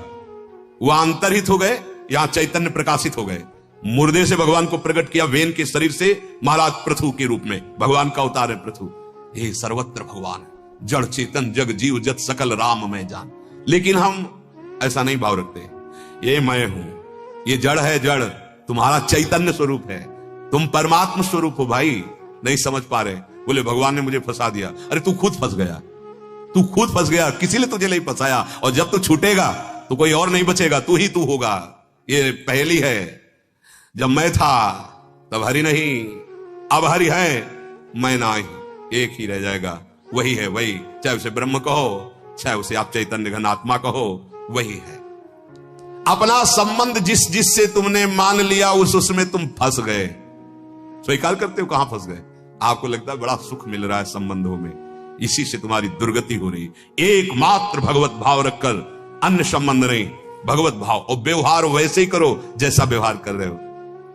Speaker 1: वहां अंतरहित हो गए, यहां चैतन्य प्रकाशित हो गए। मुर्दे से भगवान को प्रकट किया, वेन के शरीर से महाराज पृथु के रूप में भगवान का अवतार है पृथु। ये सर्वत्र भगवान है, जड़ चेतन जग जीव जत सकल राम मैं जान। लेकिन हम ऐसा नहीं भाव रखते, ये मैं हूं, ये जड़ है, जड़ तुम्हारा चैतन्य स्वरूप है, तुम परमात्म स्वरूप हो। भाई नहीं समझ पा रहे, बोले भगवान ने मुझे फंसा दिया। अरे तू खुद फंस गया, तू खुद फंस गया, किसी ने तुझे नहीं फंसाया। और जब तू छूटेगा तो कोई और नहीं बचेगा, तू ही तू होगा। ये पहली है, जब मैं था तब हरि नहीं, अब हरि है, मैं नहीं, एक ही रह जाएगा, वही है वही। चाहे उसे ब्रह्म कहो, चाहे उसे आप चैतन्य घन आत्मा कहो, वही है। अपना संबंध जिस जिससे तुमने मान लिया, उसमें तुम फंस गए। स्वीकार करते हो कहां फंस गए? आपको लगता है बड़ा सुख मिल रहा है संबंधों में, इसी से तुम्हारी दुर्गति हो रही। एकमात्र भगवत भाव रखकर, अन्य संबंध नहीं, भगवत भाव। और व्यवहार वैसे ही करो जैसा व्यवहार कर रहे हो।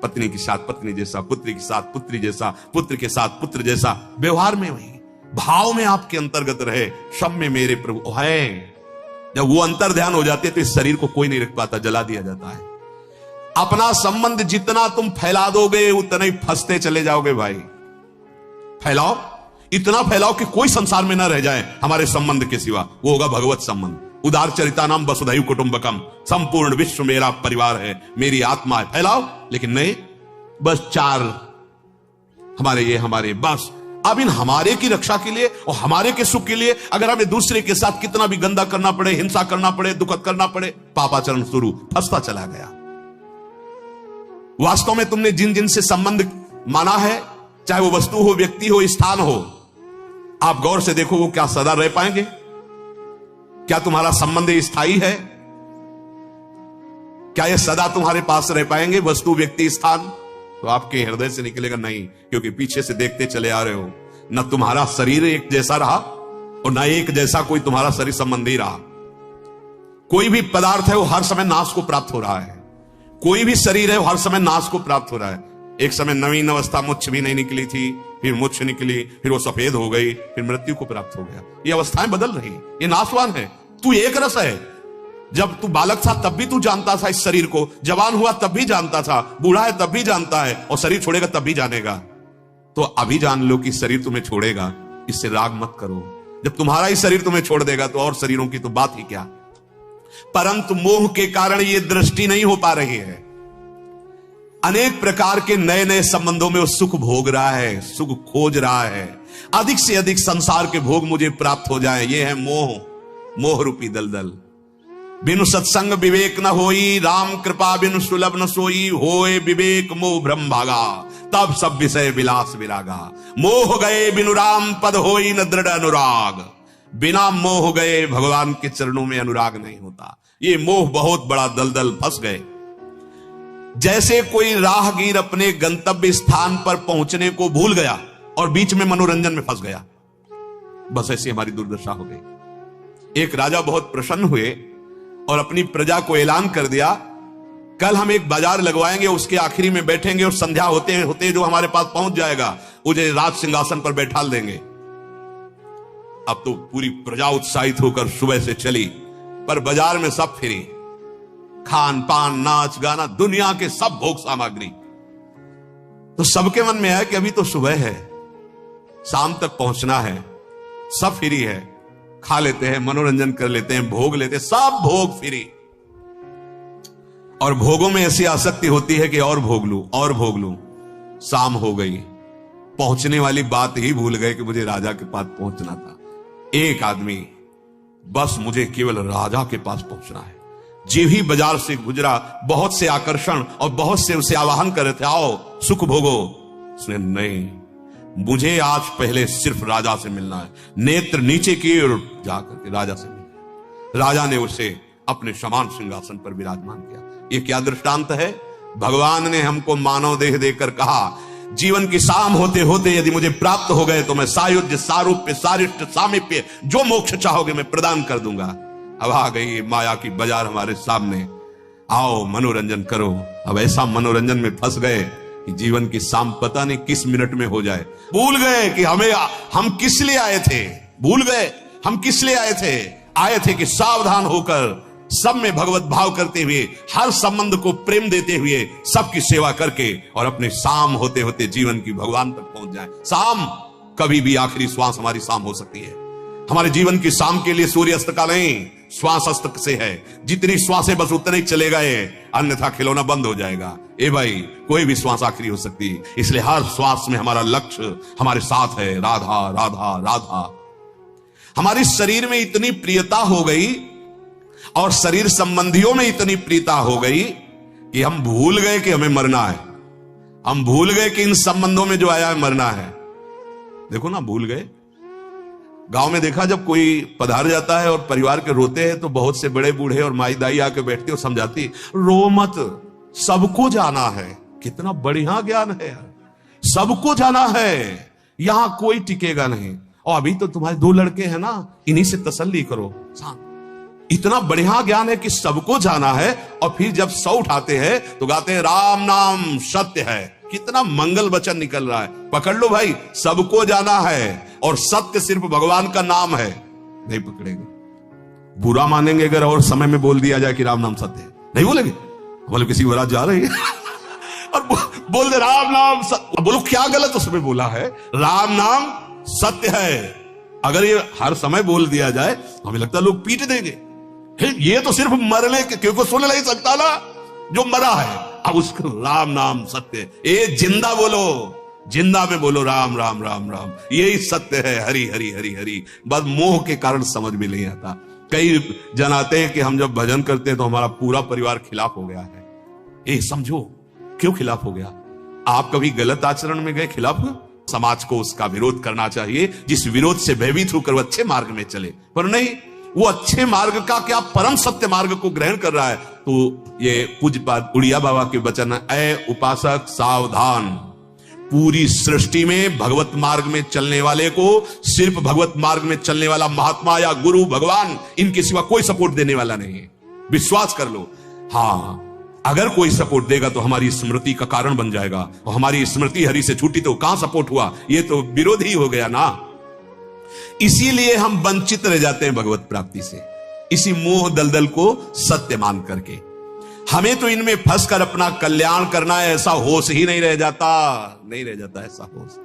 Speaker 1: पत्नी के साथ पत्नी जैसा, पुत्री के साथ पुत्री जैसा, पुत्र के साथ पुत्र जैसा, व्यवहार में वही, भाव में आपके अंतर्गत रहे। सब में मेरे प्रभु है। जब वो अंतर ध्यान हो जाते तो इस शरीर को कोई नहीं रख पाता, जला दिया जाता है। अपना संबंध जितना तुम फैला दोगे उतना ही फंसते चले जाओगे भाई। फैलाओ, इतना फैलाओ कि कोई संसार में ना रह जाए हमारे संबंध के सिवा, वो होगा भगवत संबंध। उदार चरिता नाम वसुधैव कुटुंबकम, संपूर्ण विश्व मेरा परिवार है, मेरी आत्मा है। फैलाओ, लेकिन नहीं, बस 4 हमारे, ये हमारे, बस। अब इन हमारे की रक्षा के लिए और हमारे के सुख के लिए अगर हमें दूसरे के साथ कितना भी गंदा करना पड़े, हिंसा करना पड़े, दुखद करना पड़े, पापाचरण शुरू, फंसता चला गया। वास्तव में तुमने जिन जिन से संबंध माना है, चाहे वो वस्तु हो, व्यक्ति हो, स्थान हो, आप गौर से देखो वो क्या सदा रह पाएंगे? क्या तुम्हारा संबंध स्थायी है? क्या ये सदा तुम्हारे पास रह पाएंगे? वस्तु, व्यक्ति, स्थान तो आपके हृदय से निकलेगा नहीं, क्योंकि पीछे से देखते चले आ रहे हो। न तुम्हारा शरीर एक जैसा रहा और न एक जैसा कोई तुम्हारा शरीर संबंधी रहा। कोई भी पदार्थ है वो हर समय नाश को प्राप्त हो रहा है, कोई भी शरीर है वो हर समय नाश को प्राप्त हो रहा है। एक समय नवीन अवस्था मुच्छ भी नहीं निकली थी, फिर मुच्छ निकली, फिर वो सफेद हो गई, फिर मृत्यु को प्राप्त हो गया। ये अवस्थाएं बदल रही, ये नाशवान है। तू एक रस है। जब तू बालक था तब भी तू जानता था इस शरीर को, जवान हुआ तब भी जानता था, बूढ़ा है तब भी जानता है, और शरीर छोड़ेगा तब भी जानेगा। तो अभी जान लो कि शरीर तुम्हें छोड़ेगा, इससे राग मत करो। जब तुम्हारा ही शरीर तुम्हें छोड़ देगा तो और शरीरों की तो बात ही क्या। परंतु मोह के कारण ये दृष्टि नहीं हो पा रही है। अनेक प्रकार के नए नए संबंधों में वो सुख भोग रहा है, सुख खोज रहा है। अधिक से अधिक संसार के भोग मुझे प्राप्त हो जाए, ये है मोह, मोह रूपी दलदल। बिनु सत्संग विवेक न होई, राम कृपा बिनु सुलभ न सोई, होए विवेक मोह भ्रम भागा, तब सब विषय विलास विरागा। मोह गए बिनु राम पद होई न दृढ़ अनुराग, बिना मोह गए भगवान के चरणों में अनुराग नहीं होता। ये मोह बहुत बड़ा दलदल, फंस गए। जैसे कोई राहगीर अपने गंतव्य स्थान पर पहुंचने को भूल गया और बीच में मनोरंजन में फंस गया, बस ऐसी हमारी दुर्दशा हो गई। एक राजा बहुत प्रसन्न हुए और अपनी प्रजा को ऐलान कर दिया, कल हम एक बाजार लगवाएंगे, उसके आखिरी में बैठेंगे और संध्या होते होते जो हमारे पास पहुंच जाएगा उसे राज सिंहासन पर बैठा देंगे। अब तो पूरी प्रजा उत्साहित होकर सुबह से चली, पर बाजार में सब फ्री, खान पान, नाच गाना, दुनिया के सब भोग सामग्री। तो सबके मन में है कि अभी तो सुबह है, शाम तक पहुंचना है, सब फ्री है, खा लेते हैं, मनोरंजन कर लेते हैं, भोग लेते हैं, सब भोग फ्री। और भोगों में ऐसी आसक्ति होती है कि और भोग लूं और भोग लूं। शाम हो गई, पहुंचने वाली बात ही भूल गए कि मुझे राजा के पास पहुंचना था। एक आदमी, बस मुझे केवल राजा के पास पहुंचना है। जीव ही बाजार से गुजरा, बहुत से आकर्षण और बहुत से उसे आवाहन कर रहे थे, आओ सुख भोगो। उसने नहीं, मुझे आज पहले सिर्फ राजा से मिलना है। नेत्र नीचे किए और जाकर के राजा से मिला। राजा ने उसे अपने समान सिंहासन पर विराजमान किया। यह क्या दृष्टांत है? भगवान ने हमको मानव देह देकर कहा, जीवन की शाम होते होते यदि मुझे प्राप्त हो गए तो मैं सायुज्य, सारूप्य, सारिष्ट, सामीप्य, जो मोक्ष चाहोगे मैं प्रदान कर दूंगा। अब आ गई माया की बाजार हमारे सामने, आओ मनोरंजन करो। अब ऐसा मनोरंजन में फंस गए कि जीवन की शाम पता नहीं किस मिनट में हो जाए। भूल गए कि हम किस लिए आए थे। भूल गए हम किस लिए आए थे कि सावधान होकर सब में भगवत भाव करते हुए, हर संबंध को प्रेम देते हुए, सबकी सेवा करके और अपने शाम होते होते जीवन की भगवान तक पहुंच जाए। शाम कभी भी आखिरी श्वास हमारी शाम हो सकती है। हमारे जीवन की शाम के लिए सूर्य अस्त का नहीं, श्वास अस्त से है। जितनी श्वासें बस उतने ही चले गए, अन्यथा खिलौना बंद हो जाएगा। ए भाई, कोई भी श्वास आखिरी हो सकती है। इसलिए हर श्वास में हमारा लक्ष्य हमारे साथ है, राधा राधा राधा। हमारी शरीर में इतनी प्रियता हो गई और शरीर संबंधियों में इतनी प्रीता हो गई कि हम भूल गए कि हमें मरना है। हम भूल गए कि इन संबंधों में जो आया है मरना है। देखो ना, भूल गए। गांव में देखा, जब कोई पधार जाता है और परिवार के रोते हैं तो बहुत से बड़े बूढ़े और माई दाई आके बैठती और समझाती, रो मत, सबको जाना है। कितना बढ़िया ज्ञान है यार, सबको जाना है, यहां कोई टिकेगा नहीं। और अभी तो तुम्हारे 2 लड़के हैं ना, इन्हीं से तसल्ली करो। इतना बढ़िया ज्ञान है कि सबको जाना है। और फिर जब 100 उठाते हैं तो गाते हैं राम नाम सत्य है। कितना मंगल वचन निकल रहा है। पकड़ लो भाई, सबको जाना है और सत्य सिर्फ भगवान का नाम है। नहीं पकड़ेंगे, बुरा मानेंगे अगर और समय में बोल दिया जाए कि राम नाम सत्य है। नहीं बोलेंगे, बोले किसी की बारात जा रही है और बोल दे राम नाम सत्य। बोलो क्या गलत उसमें बोला है? राम नाम सत्य है। अगर ये हर समय बोल दिया जाए हमें लगता है लोग पीट देंगे। ये तो सिर्फ मरने के, क्योंकि सुन नहीं सकता ना जो मरा है। अब उसको राम नाम सत्य, ये जिंदा बोलो, जिंदा में बोलो राम राम राम राम, यही सत्य है। हरि हरि हरि हरि। बस मोह के कारण समझ में नहीं आता। कई जन आते हैं कि हम जब भजन करते हैं तो हमारा पूरा परिवार खिलाफ हो गया है। ये समझो क्यों खिलाफ हो गया? आप कभी गलत आचरण में गए, खिलाफ हुए? समाज को उसका विरोध करना चाहिए, जिस विरोध से भयभीत होकर वो अच्छे मार्ग में चले। पर नहीं, वो अच्छे मार्ग का क्या परम सत्य मार्ग को ग्रहण कर रहा है। तो ये पूज्यपाद उड़िया बाबा के वचन है, ऐ उपासक सावधान, पूरी सृष्टि में भगवत मार्ग में चलने वाले को सिर्फ भगवत मार्ग में चलने वाला महात्मा या गुरु भगवान, इनके सिवा कोई सपोर्ट देने वाला नहीं है। विश्वास कर लो। हाँ, अगर कोई सपोर्ट देगा तो हमारी स्मृति का कारण बन जाएगा, और हमारी स्मृति हरि से छूटी तो कहां सपोर्ट हुआ? ये तो विरोध ही हो गया ना। इसीलिए हम वंचित रह जाते हैं भगवत प्राप्ति से, इसी मोह दलदल को सत्य मान करके। हमें तो इनमें फंसकर अपना कल्याण करना है, ऐसा होश ही नहीं रह जाता, नहीं रह जाता ऐसा होश।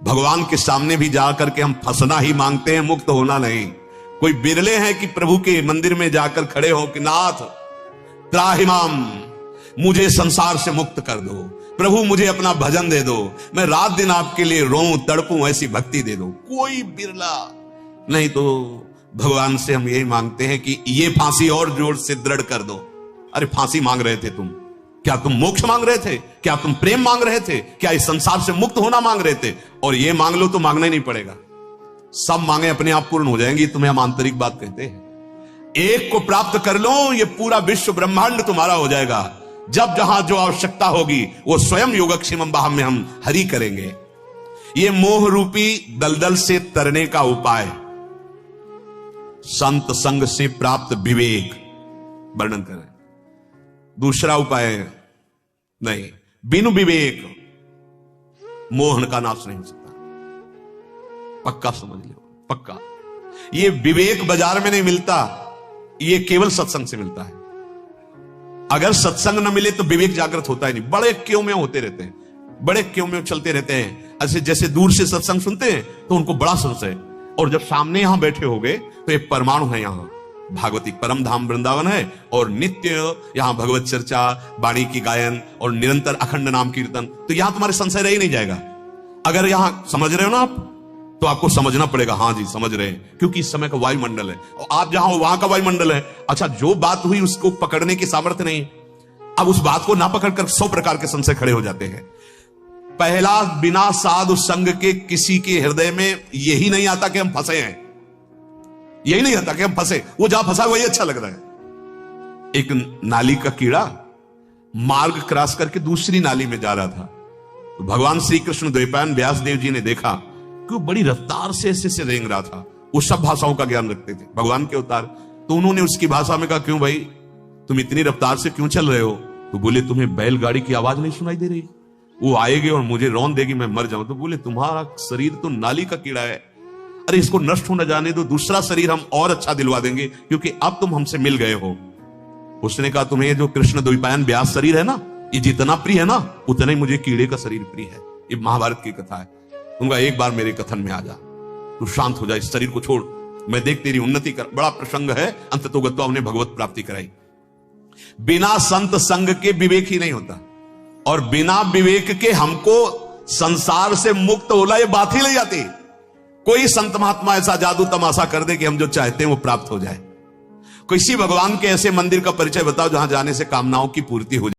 Speaker 1: भगवान के सामने भी जाकर के हम फंसना ही मांगते हैं, मुक्त होना नहीं। कोई बिरले हैं कि प्रभु के मंदिर में जाकर खड़े हो कि नाथ त्राहिमाम, मुझे संसार से मुक्त कर दो, प्रभु मुझे अपना भजन दे दो, मैं रात दिन आपके लिए रोऊं तड़पूं, ऐसी भक्ति दे दो। कोई बिरला नहीं। तो भगवान से हम यही मांगते हैं कि ये फांसी और जोर से दृढ़ कर दो। अरे फांसी मांग रहे थे तुम, क्या तुम मोक्ष मांग रहे थे? क्या तुम प्रेम मांग रहे थे? क्या इस संसार से मुक्त होना मांग रहे थे? और ये मांग लो तो मांगना ही नहीं पड़ेगा, सब मांगे अपने आप पूर्ण हो जाएंगी। तुम्हें हम आंतरिक बात कहते हैं। एक को प्राप्त कर लो, ये पूरा विश्व ब्रह्मांड तुम्हारा हो जाएगा। जब जहां जो आवश्यकता होगी वो स्वयं योगक्षेमम बाहम में हम हरि करेंगे। ये मोह रूपी दलदल से तरने का उपाय संत संग से प्राप्त विवेक वर्णन करें। दूसरा उपाय नहीं, बिनु विवेक मोहन का नाश नहीं हो सकता। पक्का समझ लो, पक्का। ये विवेक बाजार में नहीं मिलता, ये केवल सत्संग से मिलता है। अगर सत्संग न मिले तो विवेक जागृत होता ही नहीं। बड़े क्यों में होते रहते हैं, बड़े क्यों में चलते रहते हैं। ऐसे जैसे दूर से सत्संग सुनते हैं तो उनको बड़ा संशय, और जब सामने यहां बैठे हो गए तो एक परमाणु है, यहां भागवती परम धाम वृंदावन है, और नित्य यहां भगवत चर्चा, वाणी की गायन और निरंतर अखंड नाम कीर्तन, तो यहां तुम्हारे संशय रह ही नहीं जाएगा। अगर यहां समझ रहे हो ना आप, तो आपको समझना पड़ेगा, हां जी समझ रहे हैं, क्योंकि इस समय का वायुमंडल है और आप जहां हो वहां का वायुमंडल है। अच्छा, जो बात हुई उसको पकड़ने की सामर्थ्य नहीं, अब उस बात को ना पकड़कर 100 प्रकार के संशय खड़े हो जाते हैं। पहला, बिना साधु संग के किसी के हृदय में यही नहीं आता कि हम फंसे हैं, यही नहीं आता कि हम फंसे, वो जहां फंसा वही अच्छा लग रहा है। एक नाली का कीड़ा मार्ग क्रॉस करके दूसरी नाली में जा रहा था, तो भगवान श्री कृष्ण द्वैपायन व्यास देव जी ने देखा कि वो बड़ी रफ्तार से ऐसे रेंग रहा था। वो सब भाषाओं का ज्ञान रखते थे, भगवान के अवतार। तो उन्होंने उसकी भाषा में कहा, क्यों भाई तुम इतनी रफ्तार से क्यों चल रहे हो? तो बोले, तुम्हें बैलगाड़ी की आवाज नहीं सुनाई दे रही? वो आएगी और मुझे रौंद देगी, मैं मर जाऊं। तो बोले, तुम्हारा शरीर तो नाली का कीड़ा है, अरे इसको नष्ट होना जाने दो, दूसरा शरीर हम और अच्छा दिलवा देंगे, क्योंकि अब तुम हमसे मिल गए हो। उसने कहा, तुम्हें जो कृष्ण द्वैपायन व्यास शरीर है ना, ये जितना प्रिय है ना, उतना ही मुझे कीड़े का शरीर प्रिय है। ये महाभारत की कथा है। उनका एक बार मेरे कथन में आ जा, तू शांत हो जा, इस शरीर को छोड़, मैं देख तेरी उन्नति कर। बड़ा प्रसंग है, अंततोगत्वा उन्हें भगवत प्राप्ति कराई। बिना संत संग के विवेक ही नहीं होता, और बिना विवेक के हमको संसार से मुक्त होला ये बात ही नहीं आती। कोई संत महात्मा ऐसा जादू तमाशा कर दे कि हम जो चाहते हैं वो प्राप्त हो जाए। किसी भगवान के ऐसे मंदिर का परिचय बताओ जहां जाने से कामनाओं की पूर्ति हो जाए।